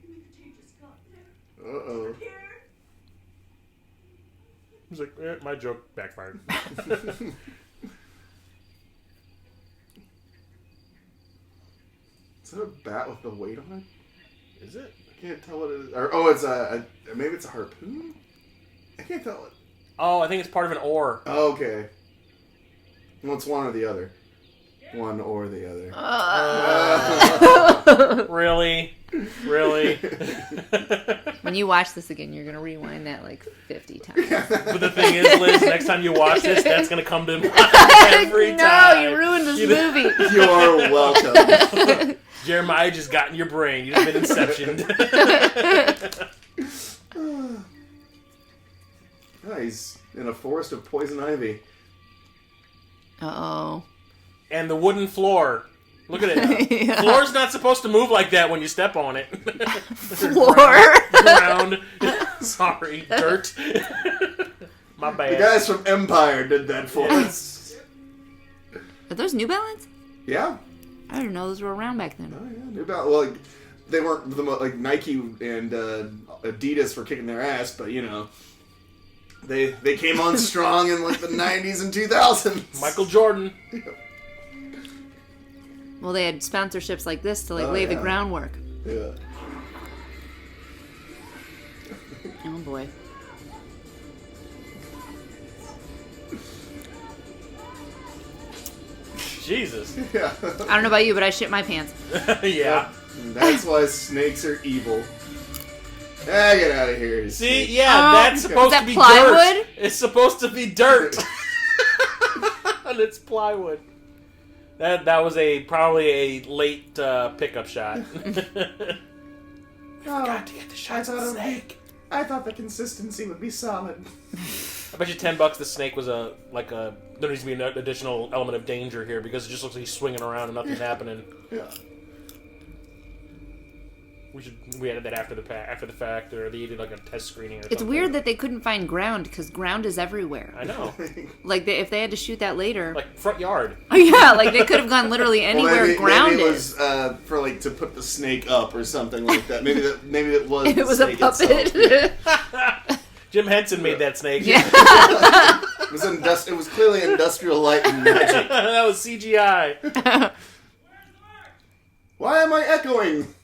You mean the team just got there? Uh-oh. Here? He's like, my joke backfired. Is that a bat with the weight on it? Is it? I can't tell what it is. Or, it's maybe it's a harpoon? I can't tell it. Oh, I think it's part of an oar. Oh, okay. Well, it's one or the other. Yeah, One or the other. Really? Really? When you watch this again, you're gonna rewind that like 50 times. But the thing is, Liz, next time you watch this, that's gonna come to mind every No, time. you ruined this movie. You are welcome. Jeremiah just got in your brain. You've been inceptioned. Oh, he's in a forest of poison ivy. Uh-oh. And the wooden floor. Look at it. Yeah. Floor's not supposed to move like that when you step on it. Floor. Ground. Sorry. Dirt. My bad. The guys from Empire did that for us. Are those New Balance? Yeah. I didn't know those were around back then. Oh yeah, New Balance. Well, like, they weren't like Nike and Adidas were kicking their ass, but you know, they came on strong in like the 90s and 2000s. Michael Jordan. Well, they had sponsorships like this to lay the groundwork. Yeah. Oh boy. Jesus. Yeah. I don't know about you, but I shit my pants. Yeah. That's why snakes are evil. Ah, get out of here. See, yeah, that's supposed is to that be plywood? dirt. It's supposed to be dirt. And it's plywood. That was probably a late pickup shot. Forgot to get the shots of the snake. I thought the consistency would be solid. I bet you $10 the snake was there needs to be an additional element of danger here because it just looks like he's swinging around and nothing's happening. Yeah. We added that after the fact, or they did like a test screening or something. It's weird that they couldn't find ground because ground is everywhere. I know. Like if they had to shoot that later, Like front yard. oh yeah, like they could have gone literally anywhere maybe ground it is. was for like to put the snake up or something like that. Maybe it was. It the was a snake puppet. itself. Jim Henson made that snake. Yeah. It was clearly industrial light and magic. That was CGI. Why am I echoing?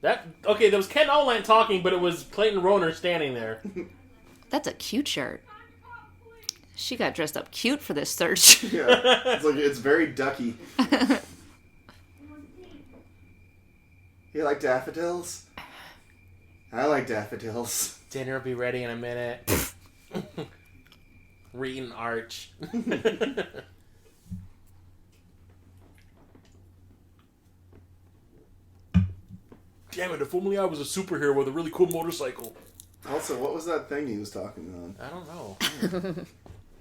That was Ken Olandt talking, but it was Clayton Rohner standing there. That's a cute shirt. She got dressed up cute for this search. Yeah, it's very ducky. You like daffodils? I like daffodils. Dinner will be ready in a minute. Reading Arch. Damn it, if only I was a superhero with a really cool motorcycle. Also, what was that thing he was talking on? I don't know.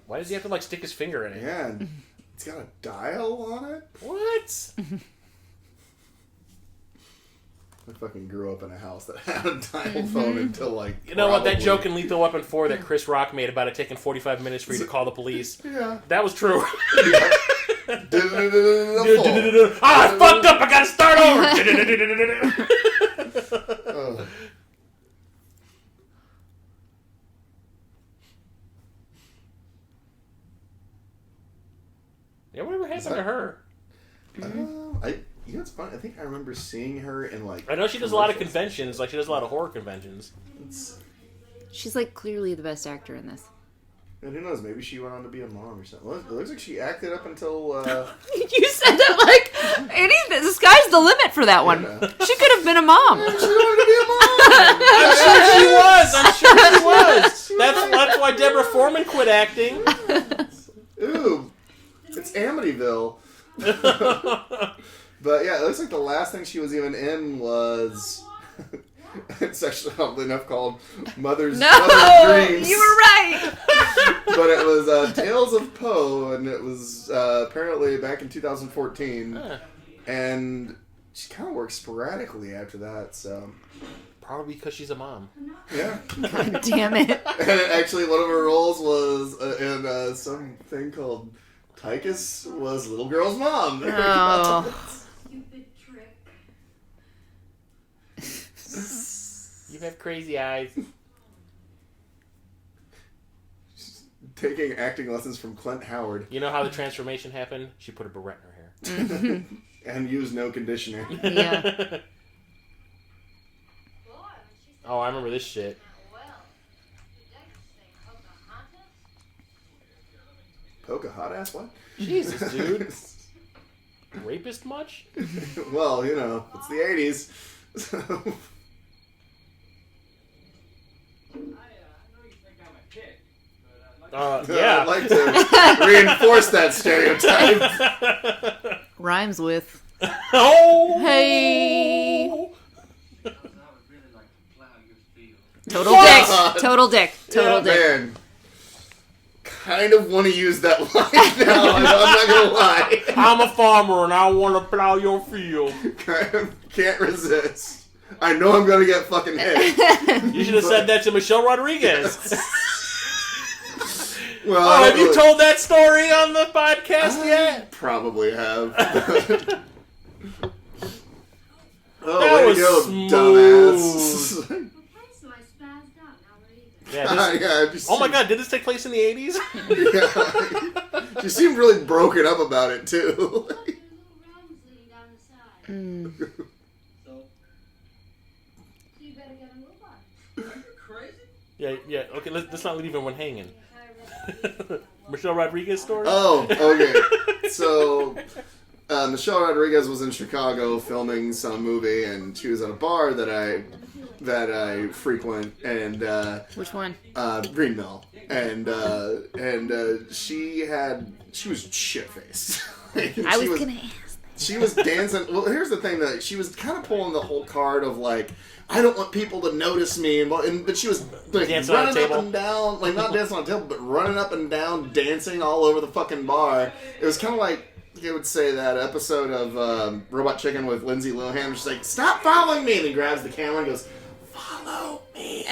Why does he have to like stick his finger in it? Yeah, it's got a dial on it? What? I fucking grew up in a house that had a dial phone until like... You know what? That probably- joke in Lethal Weapon 4 that Chris Rock made about it taking 45 minutes for you to call the police. Yeah. That was true. Full. I fucked up! I gotta start over! Oh. Yeah, whatever happened to her? You know what's funny? I think I remember seeing her in like... I know she does a lot of commercials. conventions, like she does a lot of horror conventions. She's like clearly the best actor in this. And who knows, maybe she went on to be a mom or something. Well, it looks like she acted up until... You said that like the sky's the limit for that one. Yeah. She could have been a mom. She wanted to be a mom! I'm sure she was! That's why Deborah Foreman quit acting. Ooh, it's Amityville. But yeah, it looks like the last thing she was even in was... It's actually oddly enough called Mother's Dreams. You were right. But it was Tales of Poe, and it was apparently back in 2014. And she kind of worked sporadically after that, so... Probably because she's a mom. Yeah. God damn it. And actually, one of her roles was in something called Tychus was Little Girl's mom. There we go. Oh. Stupid trick. You have crazy eyes. Taking acting lessons from Clint Howard. You know how the transformation happened? She put a barrette in her hair. And used no conditioner. Yeah. Oh, I remember this shit. Poke a hot ass? What? Jesus, dude. Rapist much? Well, you know, it's the 80s. So. I know you think I'm a dick, but I'd Yeah. I'd like to reinforce that stereotype. Rhymes with. Oh! Hey! I would really like to plow your field. Total What? dick. Total dick. Total dick. Man, kind of want to use that line now. I'm not gonna lie. I'm a farmer and I want to plow your field. Kind of can't resist. I know I'm gonna get fucking hit. You should have said that to Michelle Rodriguez. Well, Oh, have you told that story on the podcast yet? Probably have. Oh, That way was to go, smooth. dumbass. Okay, so I spazzed out. Now we're even. Yeah, Yeah, I've just oh my seen- god, did this take place in the 80s? Yeah. She seemed really broken up about it too. There's little rooms leading down the side. So, So you better get a move on. are you crazy? Yeah, okay, let's not leave everyone hanging. The entire rest Michelle Rodriguez story? Oh, okay. So, Michelle Rodriguez was in Chicago filming some movie, and she was at a bar that I frequent, and Which one? Green Mill, and she was shit faced. I was gonna ask. She was dancing. Well, here's the thing that she was kind of pulling the whole card of like, I don't want people to notice me, but she was like Dancing on a running up table. and down, like not dancing on a table, but running up and down, dancing all over the fucking bar. It was kind of like you would say that episode of Robot Chicken with Lindsay Lohan. She's like, "Stop following me!" And he grabs the camera and goes, "Follow me."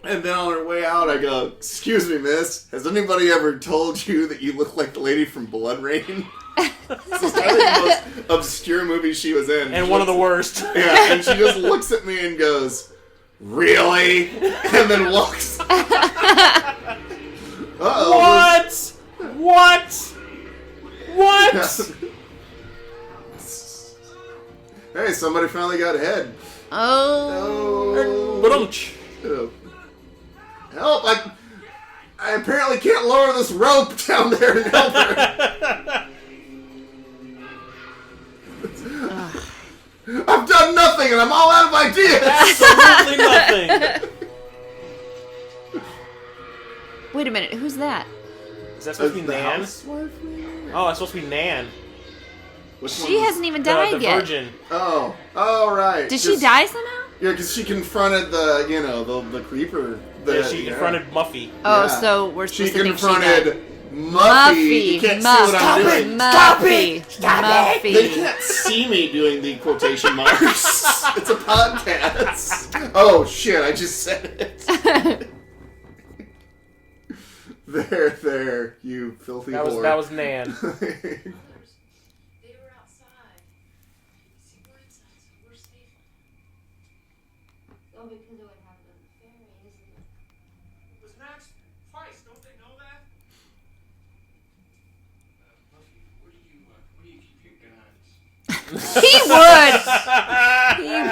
And then on her way out, I go, "Excuse me, miss. Has anybody ever told you that you look like the lady from Blood Rain?" This is probably the most obscure movie she was in. And one of the worst. Yeah, and she just looks at me and goes, "Really?" And then walks. Uh-oh. What? Hey, somebody finally got ahead. Oh. Ba-dum-tsh. Help! I apparently can't lower this rope down there and help her. I've done nothing and I'm all out of ideas! Absolutely nothing. Wait a minute. Who's that? Is that supposed to be The Nan? housewife? Oh, it's supposed to be Nan. Which She one? hasn't even died The yet. virgin. Oh, right. Did she die somehow? Yeah, because she confronted the creeper. Yeah, she confronted Muffy. Oh, Yeah. so we're She supposed to think she confronted died. Muffy. You can't see what I'm doing. Muffy. They can't see me doing the quotation marks. It's a podcast. Oh shit! I just said it. There, you filthy whore. That was Nan. They were outside. See, we're inside, so we're safe. Oh, because it would happen on the ferry, isn't it? It was an accident. Twice, don't they know that? Muffy, where do you keep your guns? He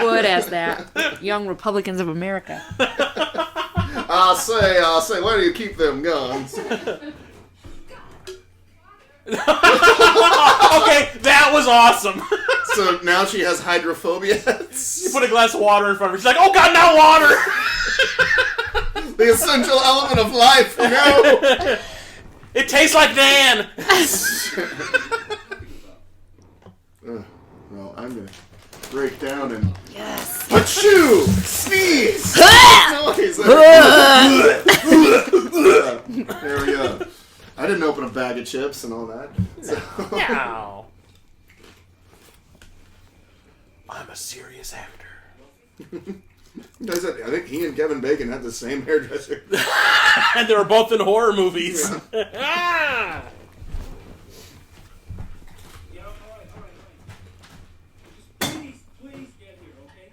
would ask that. Young Republicans of America. I'll say, where do you keep them guns? Okay, that was awesome. So now she has hydrophobia. You put a glass of water in front of her. She's like, oh god, not water! The essential element of life. No. It tastes like Nan! Well, I'm gonna break down and Yes. achoo, sneeze, noise. There we go. I didn't open a bag of chips and all that. So. Now. I'm a serious actor. I think he and Kevin Bacon had the same hairdresser. And they were both in horror movies. Ah! Yeah, all right. Just please get here, okay?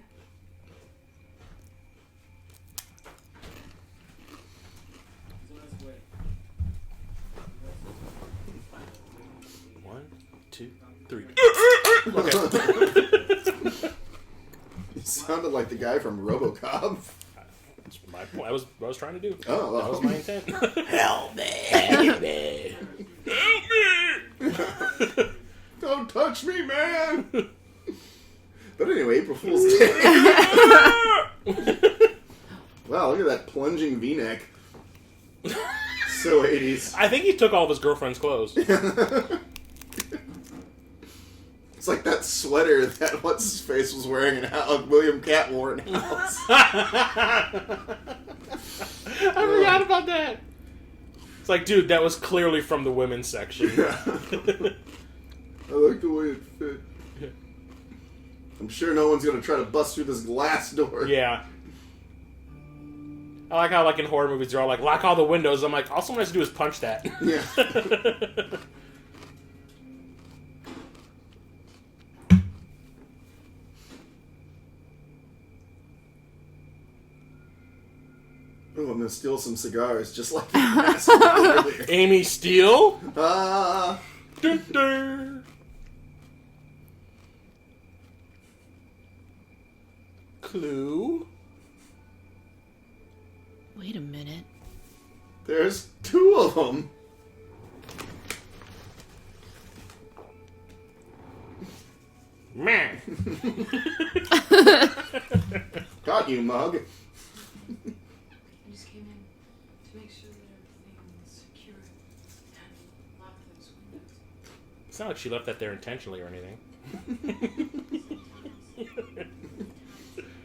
There's a nice way. 1, 2, 3. You sounded like the guy from RoboCop. That's my point. I was trying to do. Oh, That was my intent. Help me! touch me, man! But anyway, April Fool's Day. Wow, look at that plunging V-neck. So 80s. I think he took all of his girlfriend's clothes. It's like that sweater that what's-his-face was wearing in William Catt wore in House. I forgot about that. It's like, dude, that was clearly from the women's section. Yeah. I like the way it fit. I'm sure no one's going to try to bust through this glass door. Yeah. I like how, like, in horror movies, they're all like, lock all the windows. I'm like, all someone has to do is punch that. Yeah. Oh, I'm going to steal some cigars, just like you asked me earlier. Amy Steele? Ah. Dun, dun. Clue? Wait a minute. There's two of them. Man. Got you, mug. I just came in to make sure that everything was secure and lock those windows. It's not like she left that there intentionally or anything.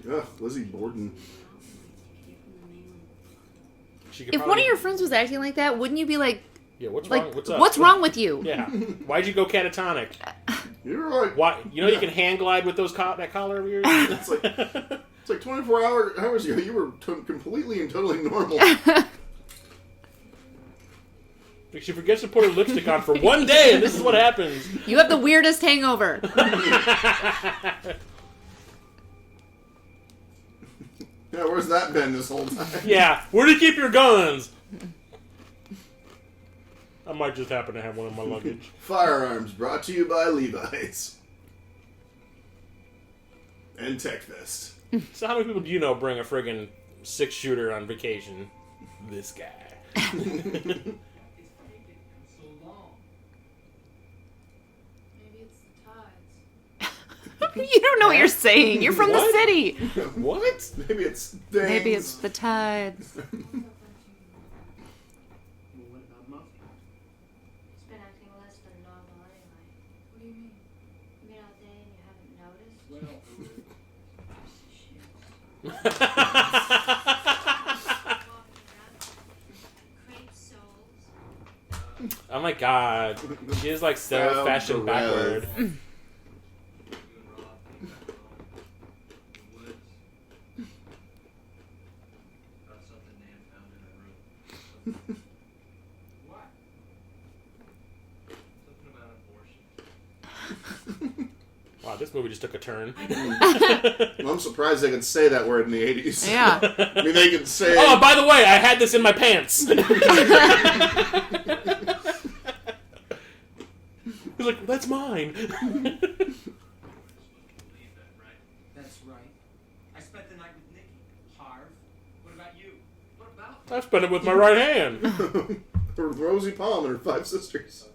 Ugh, Lizzie Borden. She could If probably- one of your friends was acting like that, wouldn't you be like, Yeah, what's like, wrong? What's up? what's wrong with you? Yeah. Why'd you go catatonic? You're like, Why? You know you can hand glide with those that collar over yours? it's like 24 hours ago, you were completely and totally normal. She forgets to put her lipstick on for one day, and this is what happens. You have the weirdest hangover. Yeah, where's that been this whole time? Yeah, where do you keep your guns? I might just happen to have one in my luggage. Firearms brought to you by Levi's. And TechFest. So how many people do you know bring a friggin' 6-shooter on vacation? This guy. Maybe it's the tides. You don't know what you're saying. You're from What? the city. What? Maybe it's things. Maybe it's the tides. Well, what about Muffy? He's been acting less than normal anyway. What do you mean? You mean all day and you haven't noticed? Crepe soles. Oh my god. She is like so Well, fashion backward. What? Something about abortion. Wow, this movie just took a turn. Well, I'm surprised they could say that word in the 80s. Yeah. I mean, they could say... Oh, by the way, I had this in my pants. He's like, that's mine. That's right. I spent the night with Nikki. Harv. What about you? What about? I spent it with my right hand. Or Rosie Palm and her 5 sisters.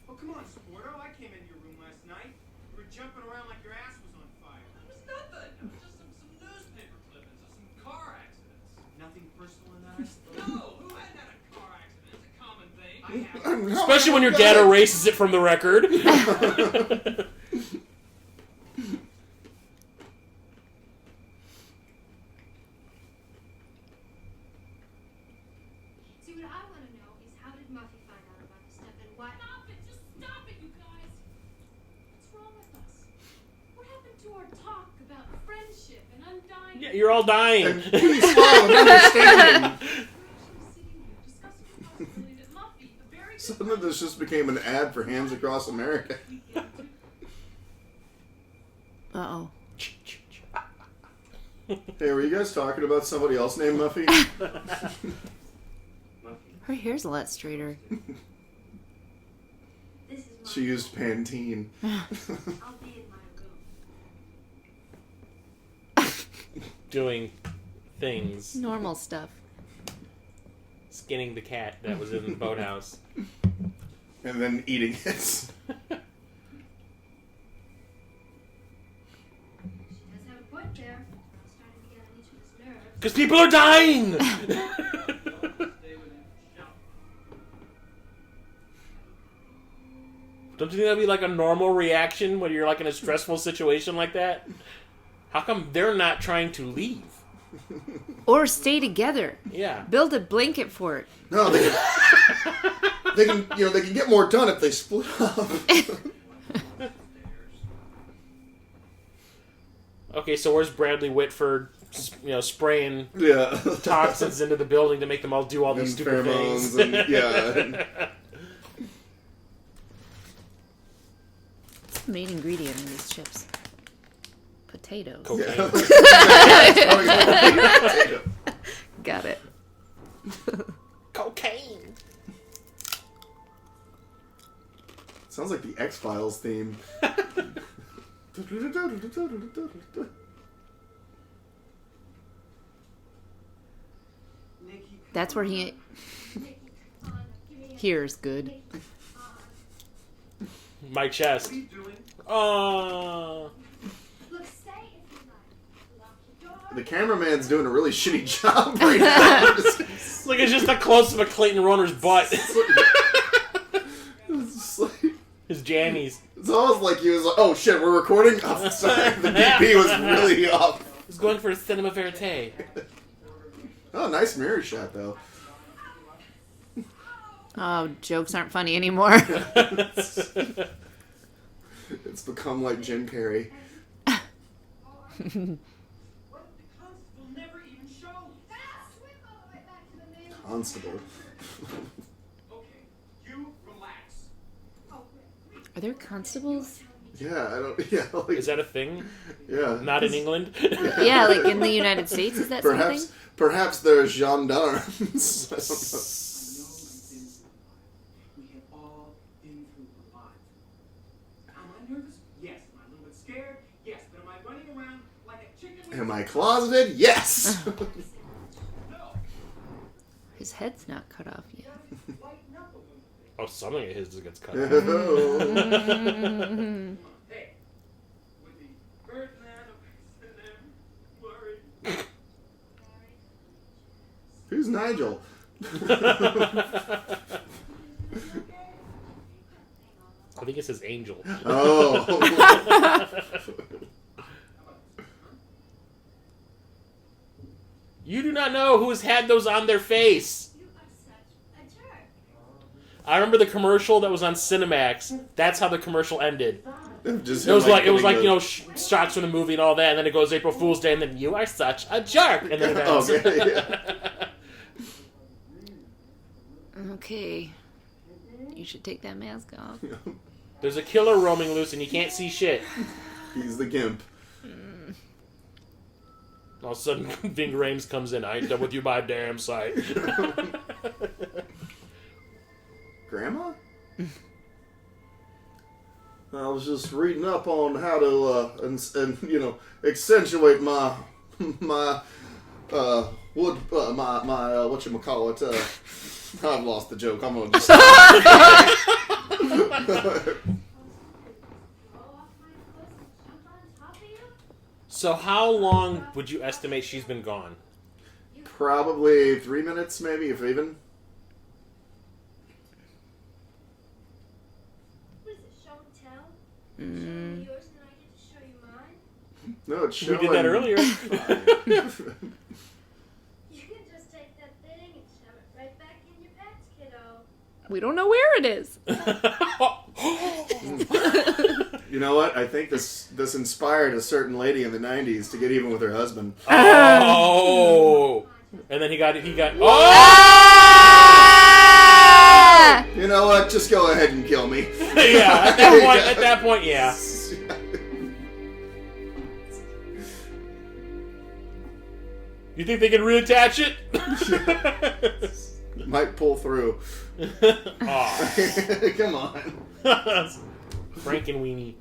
Oh, come on, Sporto. I came into your room last night. You were jumping around like your ass was on fire. It was nothing. It was just some newspaper clippings of some car accidents. Nothing personal in that, I suppose? No, who hadn't had a car accident? It's a common thing. I have. Especially when your dad erases it from the record. See, what I want to know is how did Muffy find out about this stuff and what? Stop it! Just stop it, you guys! What's wrong with us? What happened to our talk about friendship and undying? Yeah, you're all dying. And peace, love, and understanding. We're actually sitting here discussing the possibility that Muffy, a very good Suddenly this just became an ad for Hands Across America. Uh-oh. Hey, were you guys talking about somebody else named Muffy? Her hair's a lot straighter. This is my She used Pantene. I'll be in my room. Doing things. Normal stuff. Skinning the cat that was in the boathouse. And then eating it. Because people are dying! Don't you think that'd be like a normal reaction when you're like in a stressful situation like that? How come they're not trying to leave? Or stay together. Yeah. Build a blanket for it. No, they can they can get more done if they split up. Okay, so where's Bradley Whitford, spraying Yeah. toxins into the building to make them all do all these And stupid things? pheromones yeah. What's the main ingredient in these chips? Potatoes. Cocaine. Yeah. Got it. Cocaine. Sounds like the X-Files theme. That's where he hears good. My chest. What are you doing? Oh. Look, stay if you like. Lock your door. The cameraman's doing a really shitty job right now. Look, it's just a close of a Clayton Rohner's butt. It's just like, His jammies. it's almost like he was like, oh shit, we're recording? Oh, sorry, the DP was really off. He's going for a cinema verite. Oh, nice mirror shot, though. Oh, jokes aren't funny anymore. It's become like Jim Carrey. What? The constable never even showed. Swim all the way back to the main. Constable. Okay, you relax. Are there constables? Yeah, I don't. Yeah, like, Is that a thing? yeah. Not in England? Yeah, like in the United States, is that something? Perhaps there's gendarmes. I don't We have all been through a lot. Am I nervous? Yes. Am I a little bit scared? Yes. But am I running around like a chicken with know. Am I closeted? Yes. No. His head's not cut off yet. Lighten up a little bit. Oh, something of his gets cut. Hey. With the Birdman of Amsterdam, worried. Who's Nigel? I think it says Angel. Oh. You do not know who's had those on their face. You are such a jerk. I remember the commercial that was on Cinemax. That's how the commercial ended. Just It was like putting the- shots from the movie and all that, and then it goes April Fool's Day, and then you are such a jerk, and then it ends. Okay, yeah. Okay. You should take that mask off. There's a killer roaming loose, and you can't see shit. He's the gimp. All of a sudden, Ving Rhames comes in. I ain't done with you by a damn sight. Grandma? I was just reading up on how to accentuate my whatchamacallit. I've lost the joke. I'm gonna just Roll off my clothes and jump on top of you? So how long would you estimate she's been gone? probably 3 minutes, maybe, if even. What is it, show and tell? Show me yours and I get to show you mine? No, it's We showing. did that earlier. You can just take that thing and shove it right back in your pants, kiddo. We don't know where it is. You know what? I think this inspired a certain lady in the 90s to get even with her husband. Oh! And then he got. Oh! Ah! You know what? Just go ahead and kill me. Yeah, at that point, yeah. You think they can reattach it? Might pull through. Aw. Come on. Frankenweenie.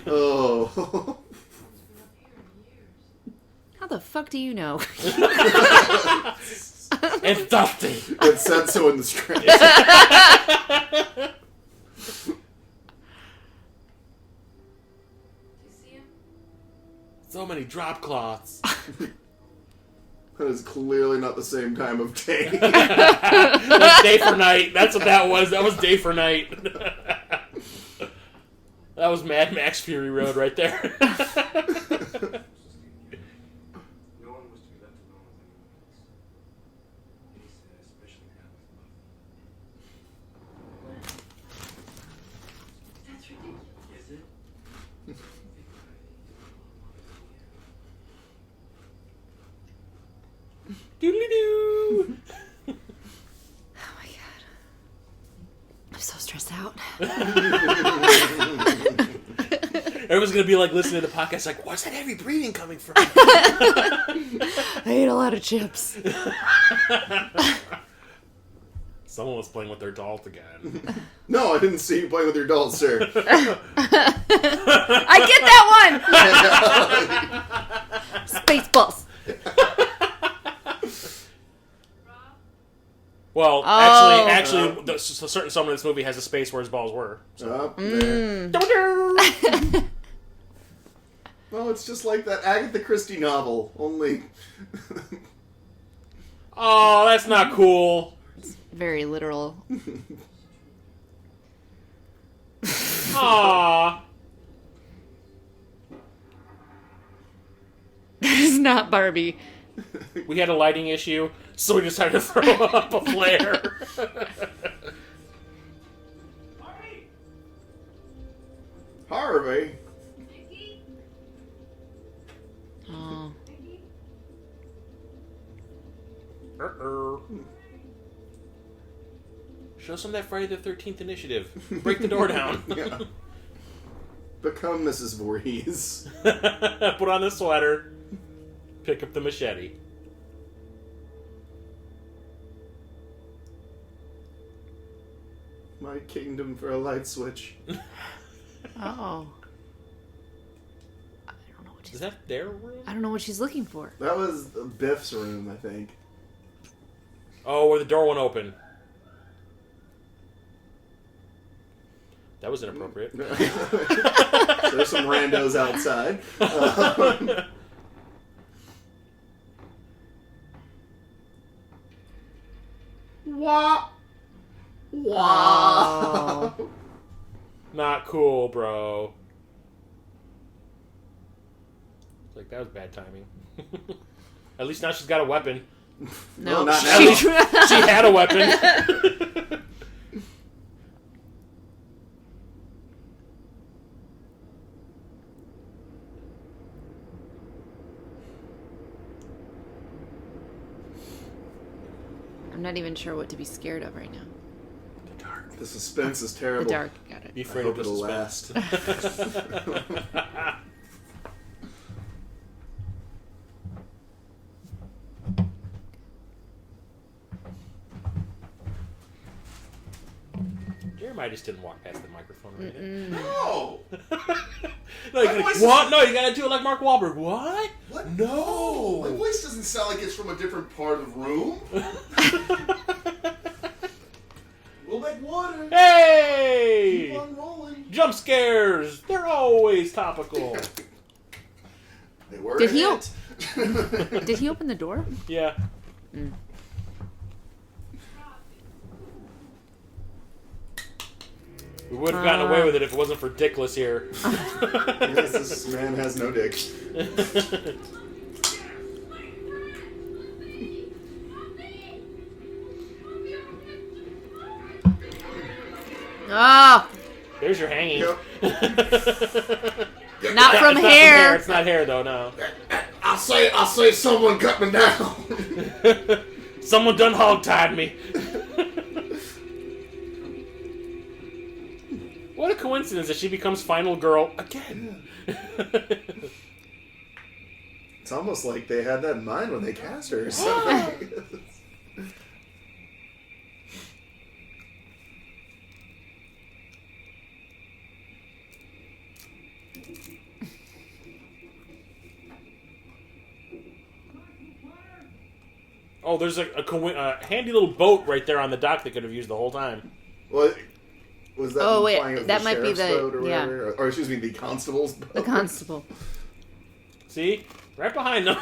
Oh. How the fuck do you know? It's Dusty. It said so in the script. You see him? So many drop cloths. That is clearly not the same time of day. That's day for night. That's what that was. That was day for night. That was Mad Max Fury Road right there. No one was to be left alone with anyone else. He said, especially now with love. That's ridiculous. Is it? Doodly-doo. Oh my god. I'm so stressed out. Everyone's gonna be like listening to the podcast, like, where's that heavy breathing coming from? I ate a lot of chips. Someone was playing with their doll again. No, I didn't see you playing with your dolls, sir. I get that one! Spaceballs. Well, Oh. actually, a certain someone in this movie has a space where his balls were. So. Up there. Well, it's just like that Agatha Christie novel, only... Oh, that's not cool. Very literal. Aww. It's not Barbie. We had a lighting issue, so we decided to throw up a flare. Harvey? Oh. Show some of that Friday the 13th initiative. Break the door down. Yeah. Become Mrs. Voorhees. Put on the sweater. Pick up the machete. My kingdom for a light switch. Oh. I don't know what Is she's. that their room? I don't know what she's looking for. That was Biff's room, I think. Oh, where the door went open. That was inappropriate. There's some randos outside. Wah! Wah! Oh. Not cool, bro. It's like, that was bad timing. At least now she's got a weapon. No, No, not At least she had a weapon. I'm not even sure what to be scared of right now. The dark. The suspense is The terrible. dark. Got it. Be I afraid hope of the it'll suspense. last. Jeremiah just didn't walk past the microphone right No! No, you My gotta, voice what? is- No, you gotta do it like Mark Wahlberg. What? What? No! My voice doesn't sound like it's from a different part of the room. We'll make water. Hey! Keep on rolling. Jump scares! They're always topical. They were Did in he it. Did he open the door? Yeah. We would have gotten away with it if it wasn't for Dickless here. Yes, this man has no dick. Oh, There's your hanging. Yep. not from It's hair. It's not hair though. No. I say, someone cut me down. Someone done hog-tied me. What a coincidence that she becomes final girl again. It's almost like they had that in mind when they cast her or something. Oh, there's a handy little boat right there on the dock they could have used the whole time. What was that? Oh, wait, implying it was that the might be sheriff's the- boat or yeah. whatever? Or excuse me, the constable's boat. The constable. See? Right behind them.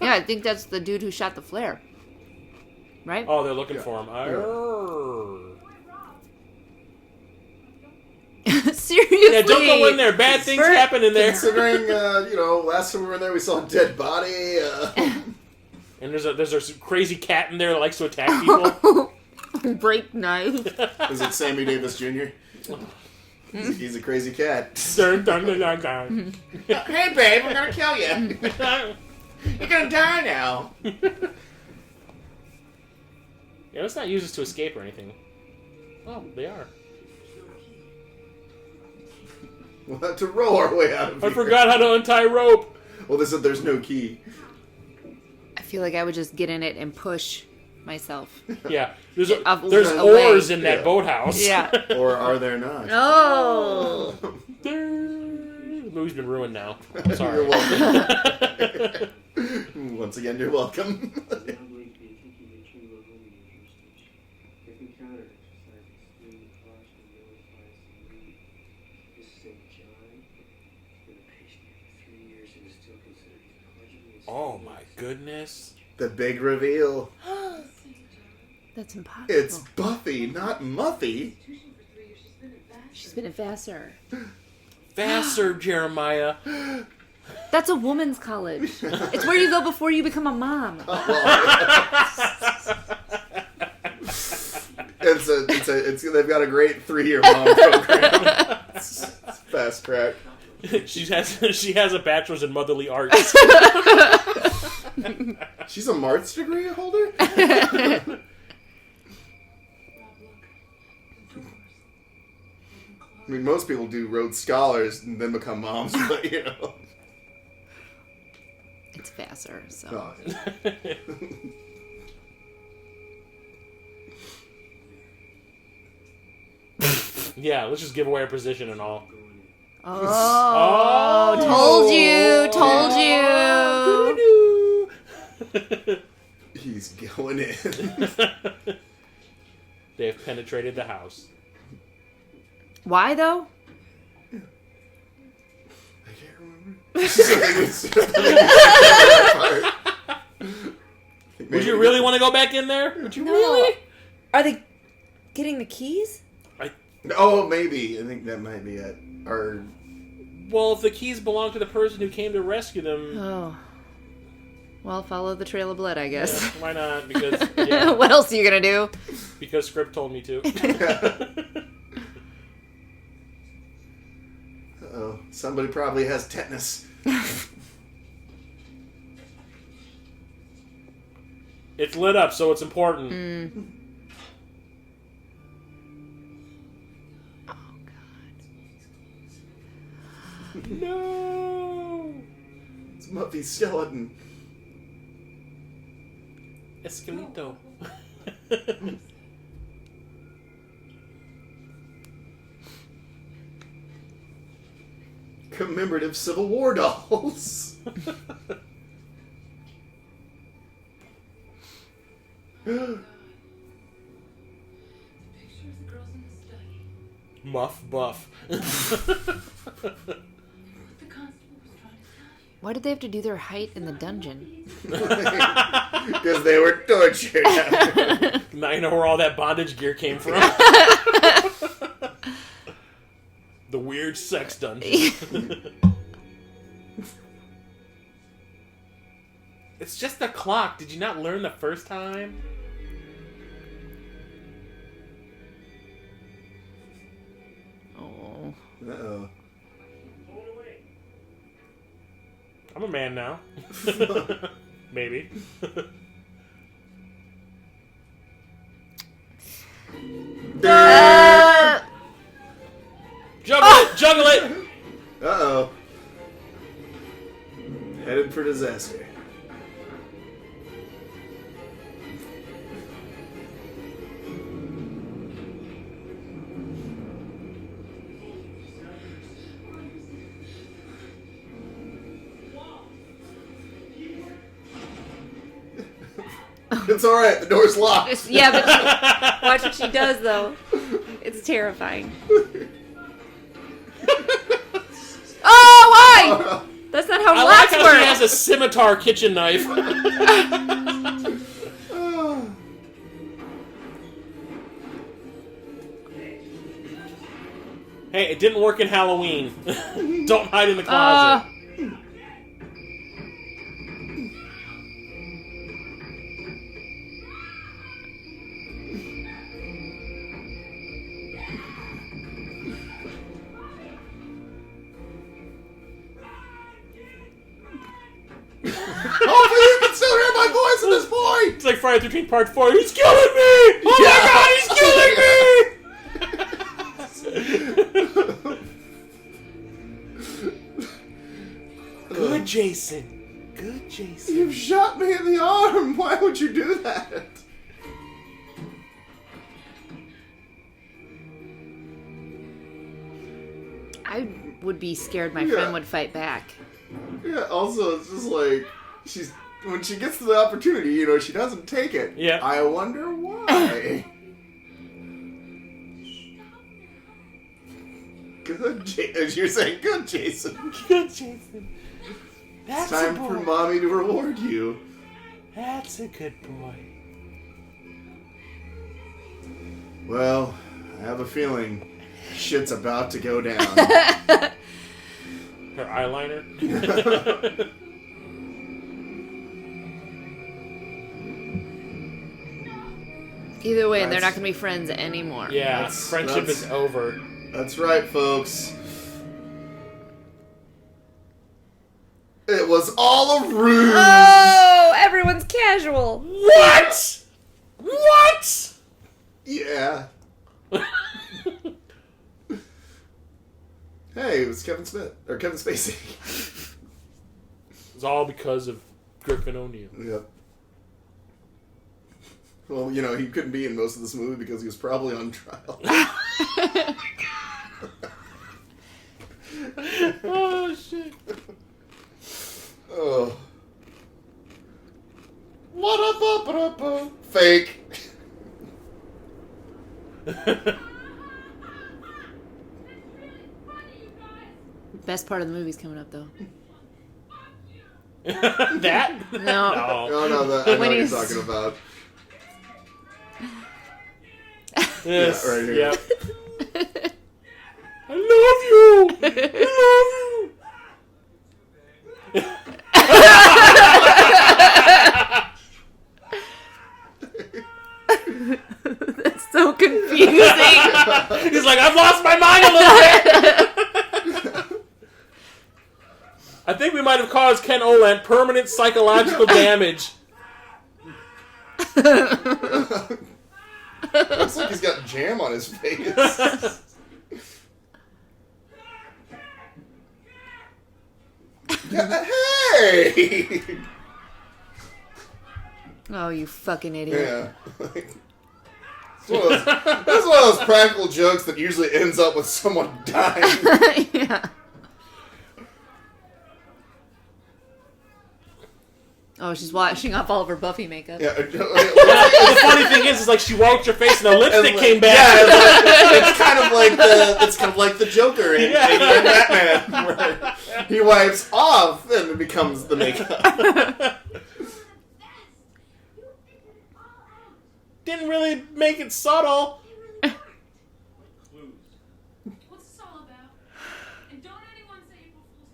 Yeah, I think that's the dude who shot the flare. Right? Oh, they're looking for him. Seriously. Yeah, don't go in there. Bad things happen in there. Considering, last time we were in there, we saw a dead body. And there's a crazy cat in there that likes to attack people. Break knife. Is it Sammy Davis Jr.? He's a crazy cat. Dun, dun, dun, dun, dun. Hey, babe, I'm gonna kill you. You're gonna die now. Yeah, let's not use this to escape or anything. Oh, they are. We'll have to roll our way out of here. I forgot how to untie rope. Well, they said there's no key. I feel like I would just get in it and push myself. Yeah, there's away. oars in that boathouse. Yeah. Or are there not? Oh. The movie's been ruined now. I'm sorry. You're welcome. Once again, you're welcome. Oh my goodness. The big reveal. That's impossible. It's Buffy, not Muffy. She's been a Vassar. Faster, Jeremiah. That's a woman's college. It's where you go before you become a mom. They've got a great 3-year mom program. It's fast track. She has a bachelor's in motherly arts. She's a Mart's degree holder? Rob, look. The doors. I mean, most people do Rhodes Scholars and then become moms, but It's Vassar, so. Oh. Yeah, let's just give away our position and all. Oh, told you. He's going in. They have penetrated the house. Why, though? I can't remember. Would you really want to go back in there? Would you No. really? Are they getting the keys? Oh, maybe. I think that might be it. Or Well, if the keys belong to the person who came to rescue them, Oh. Well, follow the trail of blood, I guess. yeah, why not? Because What else are you gonna do? because Script told me to. Uh-oh. Somebody probably has tetanus. It's lit up, so it's important. No! It's Muffy's skeleton. Esqueleto. Commemorative Civil War dolls. Picture of the girls in the study. Muff buff. What the constable was trying to tell you. Why did they have to do their height in the dungeon? Because they were tortured. Now you know where all that bondage gear came from. The weird sex dungeon. It's just a clock. Did you not learn the first time? Oh. Uh-oh. I'm a man now. Maybe. Juggle it! Juggle it! Uh-oh. Headed for disaster. It's alright, the door's locked. Yeah, but watch what she does, though. It's terrifying. Oh, why? That's not how I like blocks how work. she has a scimitar kitchen knife. Hey, it didn't work in Halloween. Don't hide in the closet. Hopefully you can still hear my voice at this point! It's like Friday the 13th Part 4. He's killing me! Oh my god, he's killing me! Good Jason. Good Jason. You've shot me in the arm! Why would you do that? I would be scared my friend would fight back. Yeah, also, it's just like, when she gets to the opportunity, you know, she doesn't take it. Yeah. I wonder why. As you're saying, good Jason. Good Jason. That's It's time a boy. for mommy to reward you. That's a good boy. Well, I have a feeling shit's about to go down. Her eyeliner? Either way, they're That's- not going to be friends anymore. Yeah, friendship is over. That's right, folks. It was all a ruse. Oh, everyone's casual. What? What? Yeah. Hey, it was Kevin Smith. Or Kevin Spacey. It's all because of Griffin O'Neill. Yep. Well, you know, he couldn't be in most of this movie because he was probably on trial. Oh, shit. Oh. What-up-up-up-up. Fake. Best part of the movie's coming up, though. That? No. No. Oh, no, I know When what you're he's- talking about. Yes. Yeah, right here. Yep. I love you! I love you! That's so confusing. He's like, I've lost my mind a little bit! I think we might have caused Ken Olandt permanent psychological damage. Looks like he's got jam on his face. Hey! Oh, you fucking idiot. Yeah. It's one of those practical jokes that usually ends up with someone dying. Yeah. Oh, she's washing off all of her Buffy makeup. Yeah. The funny thing is like she wiped her face and the lipstick came back. Yeah, it's kind of like the Joker in Batman, where he wipes off and it becomes the makeup. Didn't really make it subtle. Clues. What's this all about? And don't anyone say April Fools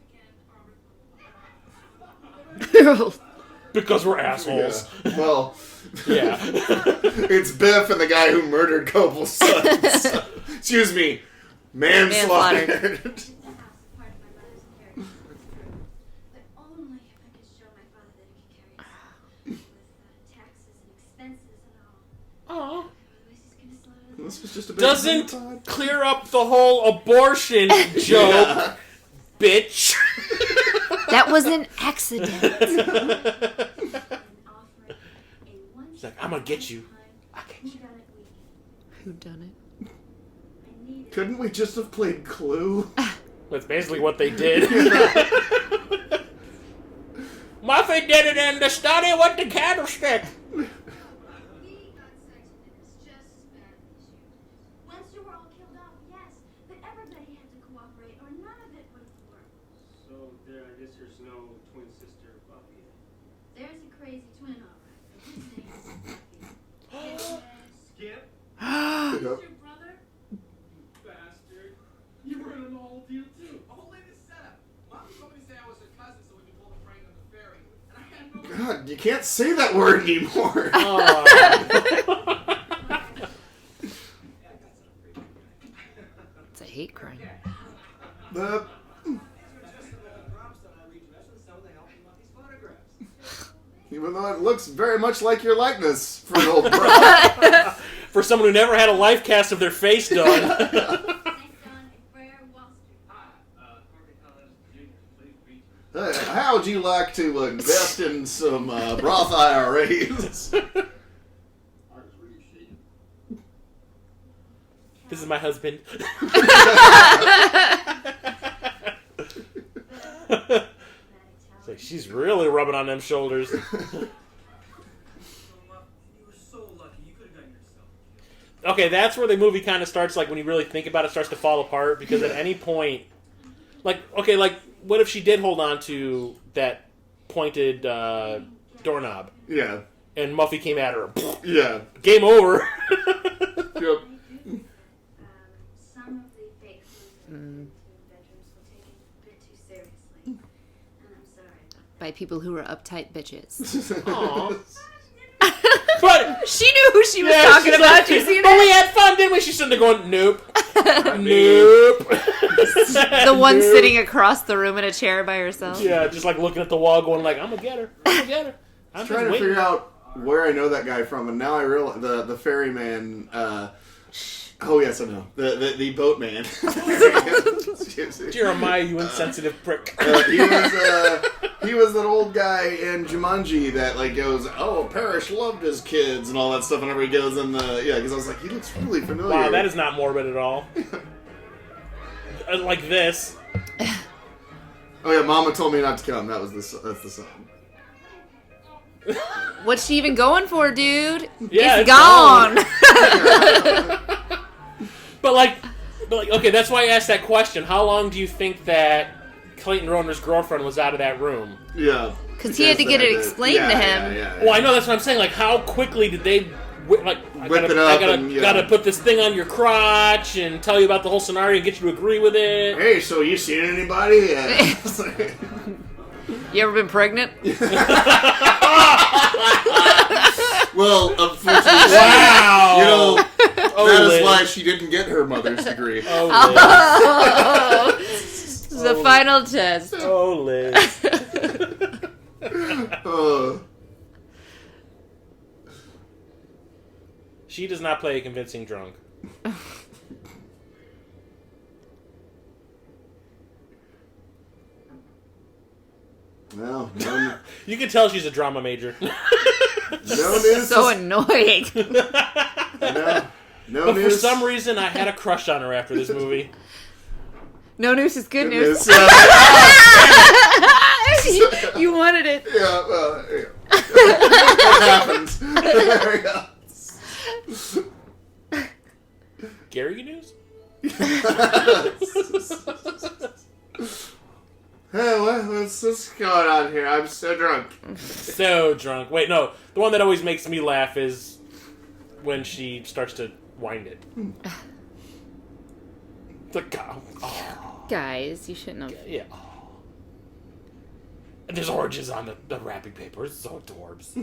again, or Because we're assholes. Yeah. Well, Yeah. it's Biff and the guy who murdered Copel's sons. Excuse me, manslaughter. The house is part of my mother's inheritance. But only if I could show my father that he could carry us with taxes and expenses and all. Aw. Otherwise he's gonna slaughter This was just a bit Doesn't clear up the whole abortion joke, bitch. That was an accident. She's like, I'm gonna get you. I'll get you. Who done it? Couldn't we just have played Clue? That's basically what they did. Muffy did it in the study with the candlestick. We got sex and it was just as bad as you. Once you were all killed off, yes, but everybody had to cooperate or none of it would have worked. So So there, I guess there's no twin sister Buffy. There's a crazy twin, all right. His name is Bucky. Skip, Who's Yep. your brother? bastard. You were in an old deal too. The whole latest setup. Mom told me to say I was her cousin so we could pull the prank on the ferry. And I had no God, you can't say that word anymore. Aw. Yeah, I got some pretty good. It's a hate crime. The These are just some old props that I redressed with so they help me with these photographs. even though it looks very much like your likeness for an old bro. For someone who never had a life cast of their face done. St. John and Frere, Wall Street. Hi, Jorge Collins Jr. Please meet you. How would you like to invest in some broth IRAs? This is my husband. It's like she's really rubbing on them shoulders. You were so lucky. You could have gotten yourself killed. Okay, that's where the movie kind of starts, like, when you really think about it, starts to fall apart, because at any point, like, okay, like, what if she did hold on to that pointed doorknob, Yeah. and Muffy came at her? Yeah. Game over. Yep. Some of the fake food in bedrooms were taken a bit too seriously. And I'm sorry about that. By people who were uptight bitches. Aw. But She knew who she was yeah, talking she's about. like, You see but we that? had fun, didn't we? She's sitting there going, nope. Nope. The one Nope. sitting across the room in a chair by herself. Yeah, just like looking at the wall, going like, I'm gonna get her. I'm gonna get her. I'm Trying to figure out where I know that guy from, and now I realize the ferryman. Oh yes, I know the boatman. Jeremiah, you insensitive prick. He was that old guy in Jumanji that like goes, oh, Parrish loved his kids and all that stuff. Whenever he goes in because I was like, he looks really familiar. Wow, that is not morbid at all. Like this. Oh yeah, Mama told me not to come. That's the song. What's she even going for, dude? Yeah, it's it's gone. But like, okay, that's why I asked that question. How long do you think that Clayton Rohner's girlfriend was out of that room? Yeah. Because he had to get it explained to him. Yeah. Well, I know that's what I'm saying. Like, how quickly did they I gotta put this thing on your crotch and tell you about the whole scenario and get you to agree with it. Hey, so you seen anybody? You ever been pregnant? Well, unfortunately, Wow. you know, Oh, that Liz. is why she didn't get her mother's degree. Oh, Liz. The final test. Oh, Liz. She does not play a convincing drunk. No, You can tell she's a drama major. no news. So annoying. No But news. for some reason, I had a crush on her after this movie. No news is good news. Yeah, You wanted it. well, yeah. That happens. There we go. Gary news? Hey, what's going on here? I'm so drunk. So drunk. Wait, no. The one that always makes me laugh is when she starts to wind it. It's like, oh, Guys, you shouldn't have. yeah. Oh. And there's oranges on the wrapping paper. It's so adorbs.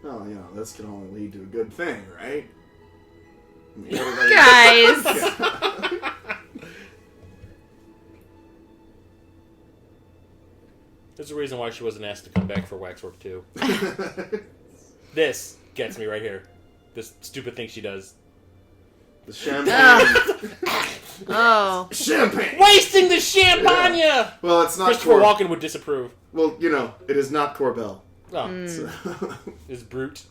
Oh, this can only lead to a good thing, right? I mean, Guys! There's a reason why she wasn't asked to come back for Waxwork 2. This gets me right here. This stupid thing she does. The champagne. Oh. Champagne! Wasting the champagne! Yeah. Well, it's not Christopher Walken would disapprove. Well, it is not Corbell. Oh, So. it's Brute.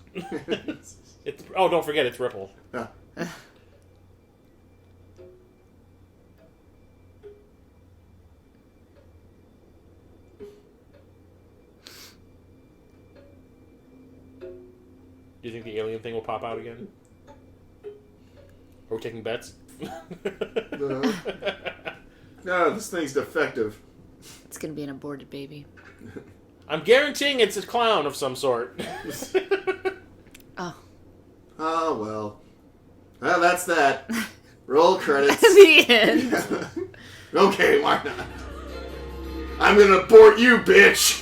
Don't forget, it's Ripple. Yeah. Do you think the alien thing will pop out again? Are we taking bets? No, this thing's defective. It's gonna be an aborted baby. I'm guaranteeing it's a clown of some sort. Oh. Oh, well. Well, that's that. Roll credits. The end. Okay, why not? I'm gonna abort you, bitch!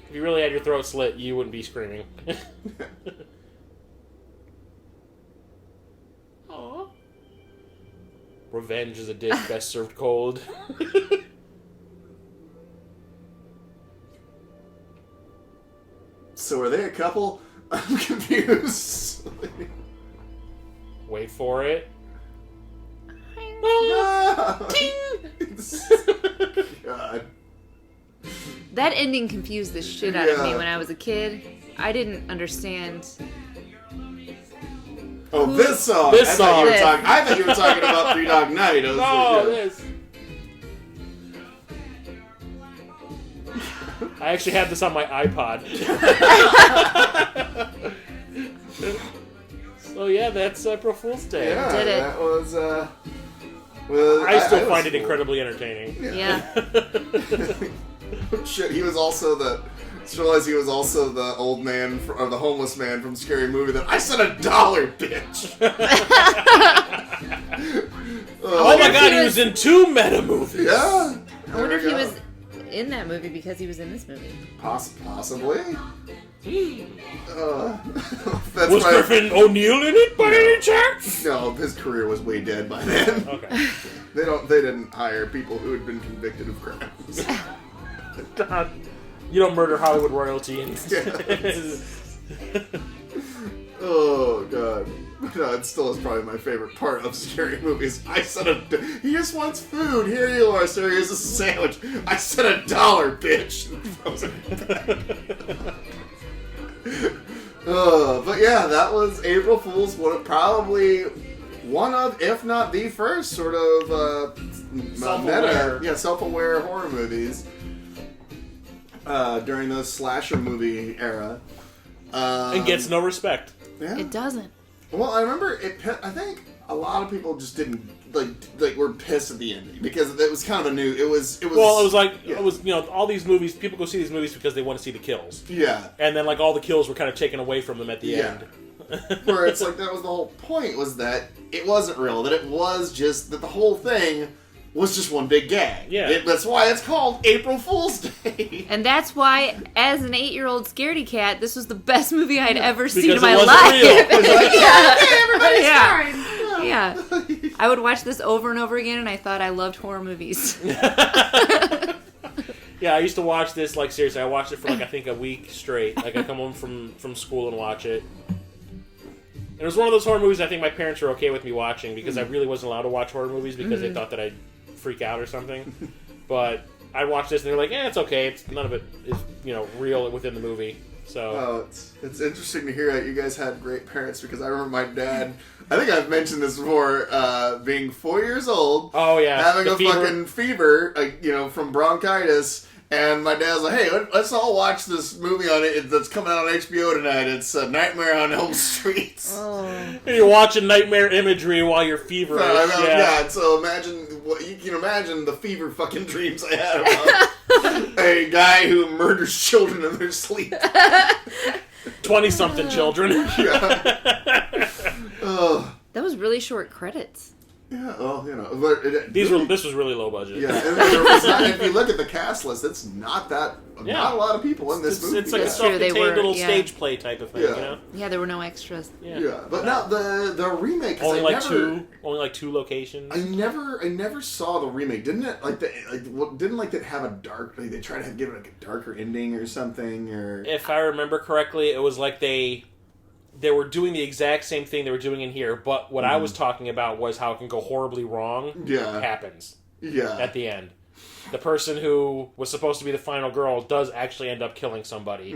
If you really had your throat slit, you wouldn't be screaming. Aww. Revenge is a dish best served cold. So are they a couple? I'm confused. Wait for it. God. That ending confused the shit out of me Yeah. when I was a kid. I didn't understand. Oh, this song. This I thought song. you were talking about Three Dog Night. I was like, This. I actually have this on my iPod. So yeah, that's April Fool's Day. yeah, Did it. that was. I still was find it cool. incredibly entertaining. Yeah. Shit, he was also the. Just realized he was also the old man, or the homeless man from Scary Movie. That I said $1, bitch. Oh my god, he was in 2 meta movies. Yeah. I wonder if he was in that movie because he was in this movie. Possibly. That's Was why- Griffin O'Neill in it by any chance? No, his career was way dead by then. Okay. They didn't hire people who had been convicted of crimes. God. You don't murder Hollywood royalty and Oh god. No, it still is probably my favorite part of Scary Movies. I said he just wants food. Here you are, sir. Here's a sandwich. I said $1, bitch. But yeah, that was April Fool's. Probably one of, if not the first, sort of Self-aware. self-aware horror movies during the slasher movie era. and gets no respect. Yeah. It doesn't. Well, I remember it. I think a lot of people just didn't like were pissed at the ending because it was kind of a new. It was. Well, it was like yeah. it was all these movies. People go see these movies because they want to see the kills, Yeah. and then like all the kills were kind of taken away from them at the Yeah. end. Where it's like that was the whole point, was that it wasn't real, that it was just that the whole thing was just one big gag. Yeah. That's why it's called April Fool's Day. And that's why, as an 8-year-old scaredy cat, this was the best movie I'd ever seen in Because my it wasn't life. real. It's like, yeah, okay, everybody's Yeah. fine. Yeah. I would watch this over and over again, and I thought I loved horror movies. Yeah, I used to watch this, like, seriously, I watched it for, like, I think a week straight. Like, I'd come home from school and watch it. And it was one of those horror movies I think my parents were okay with me watching because I really wasn't allowed to watch horror movies because they thought that I'd freak out or something. But I'd watch this and they're like, it's okay. None of it is, real within the movie. So Oh, it's interesting to hear that you guys had great parents because I remember my dad, I think I've mentioned this before, being 4 years old. Oh, yeah. Having The a fever. fucking fever, from bronchitis. And my dad's like, hey, let's all watch this movie that's coming out on HBO tonight. It's Nightmare on Elm Street. Oh. And you're watching nightmare imagery while you're feverish. Yeah, so you can imagine the fever fucking dreams I had about a guy who murders children in their sleep. 20-something children. Yeah. That was really short credits. Yeah, well, but This was really low budget. Yeah, and there was if you look at the cast list, it's not Yeah. a lot of people in this movie. It's like a That's true, they self-contained were, little yeah. stage play type of thing, Yeah. Yeah, there were no extras. Yeah, but now the remake. 'Cause Only I like never, two locations. I never saw the remake. Didn't it didn't it have a dark? Like, they tried to give it like a darker ending or something, or If I remember correctly, it was like they were doing the exact same thing they were doing in here, but what I was talking about was how it can go horribly wrong. Yeah. Happens yeah. at the end. The person who was supposed to be the final girl does actually end up killing somebody,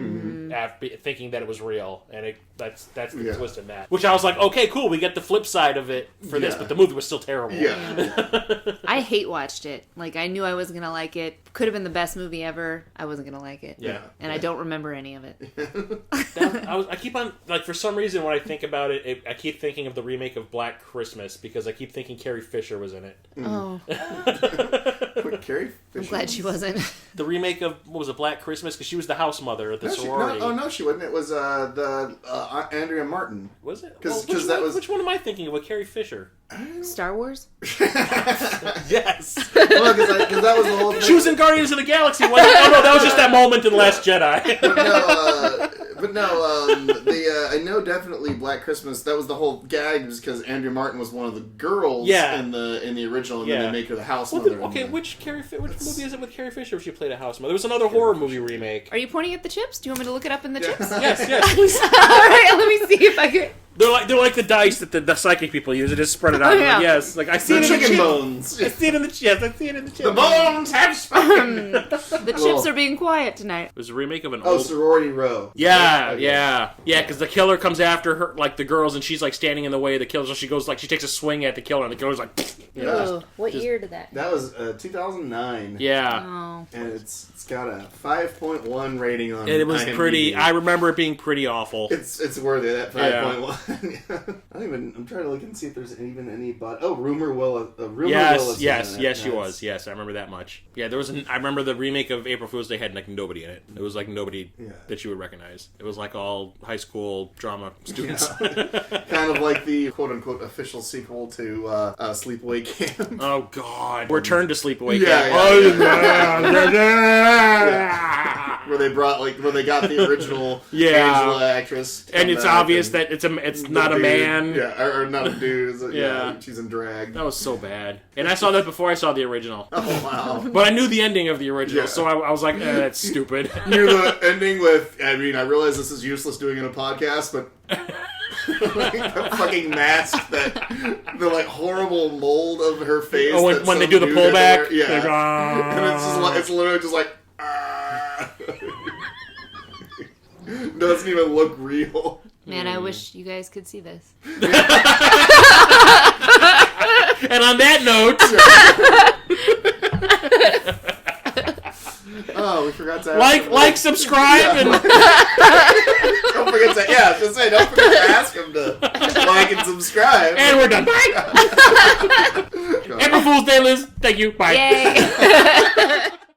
after thinking that it was real, and that's the Yeah. twist in that. Which I was like, okay, cool, we get the flip side of it for this, Yeah. but the movie was still terrible. Yeah. I I hate watched it. Like, I knew I wasn't going to like it. Could have been the best movie ever. I wasn't going to like it. Yeah. And I don't remember any of it. I keep on, like, for some reason when I think about it, I keep thinking of the remake of Black Christmas because I keep thinking Carrie Fisher was in it. Oh. Wait, Carrie Fisher? I'm glad she wasn't. The remake of, what was it, Black Christmas? Because she was the house mother at the No, sorority. no, she wasn't. It was Andrea Martin. Was it? 'Cause Well, that was- which one am I thinking of with Carrie Fisher? Star Wars? Yes. Well, because that was the whole thing. She was in Guardians of the Galaxy. Wasn't it? Oh no, that was just that moment in The Last Jedi. I know definitely Black Christmas. That was the whole gag, was because Andrea Martin was one of the girls Yeah. in the original, and Yeah. then they make her the house Well, mother. okay, which movie is it with Carrie Fisher? If she played a house mother, there was another horror movie remake. Are you pointing at the chips? Do you want me to look it up in the chips? Yes. All right, let me see if I can. They're like the dice that the psychic people use. They just spread it out. Oh, yeah. Yes, like I see The it in the chicken chip. bones. I see it in the chips. I see it in the chips. The bones have spoken. The chips are being quiet tonight. It was a remake of an Oh, old. Sorority Row. Yeah, Okay. yeah. Because the killer comes after her, like the girls, and she's like standing in the way of the killer. So she goes like she takes a swing at the killer, and the killer's like, you know, Oh, what year did that? That was 2009. yeah. Oh. And it's got a 5.1 rating on And it was IMDb. pretty. I remember it being pretty awful. It's worthy of that 5.1. I'm trying to look and see if there's even any. Rumor Willis. Yes, she was. Yes, I remember that much. Yeah, there was. I remember the remake of April Fool's Day had like nobody in it. It was like nobody that you would recognize. It was like all high school drama students. Kind of like the quote unquote official sequel to Sleepaway Camp. Oh God! Return to Sleepaway Yeah, Camp. Yeah. Where they got the original Yeah. Angela actress, to And come it's back obvious and that it's the not a dude- man. Yeah, or not a dude. Yeah. She's in drag. That was so bad. And I saw that before I saw the original. Oh wow. But I knew the ending of the original, Yeah. so I was like, that's stupid. Near the ending with, I mean, I realize this is useless doing in a podcast, but like the fucking mask, the like horrible mold of her face. Oh, that when they some do the dude had to pullback? wear. Yeah. They go, And it's literally just like, doesn't even look real. Man, I wish you guys could see this. And on that note, Oh, we forgot to like, subscribe, and don't forget to don't forget to ask him to like and subscribe. and we're done. Bye. April Fool's Day, Liz. Thank you. Bye. Yay!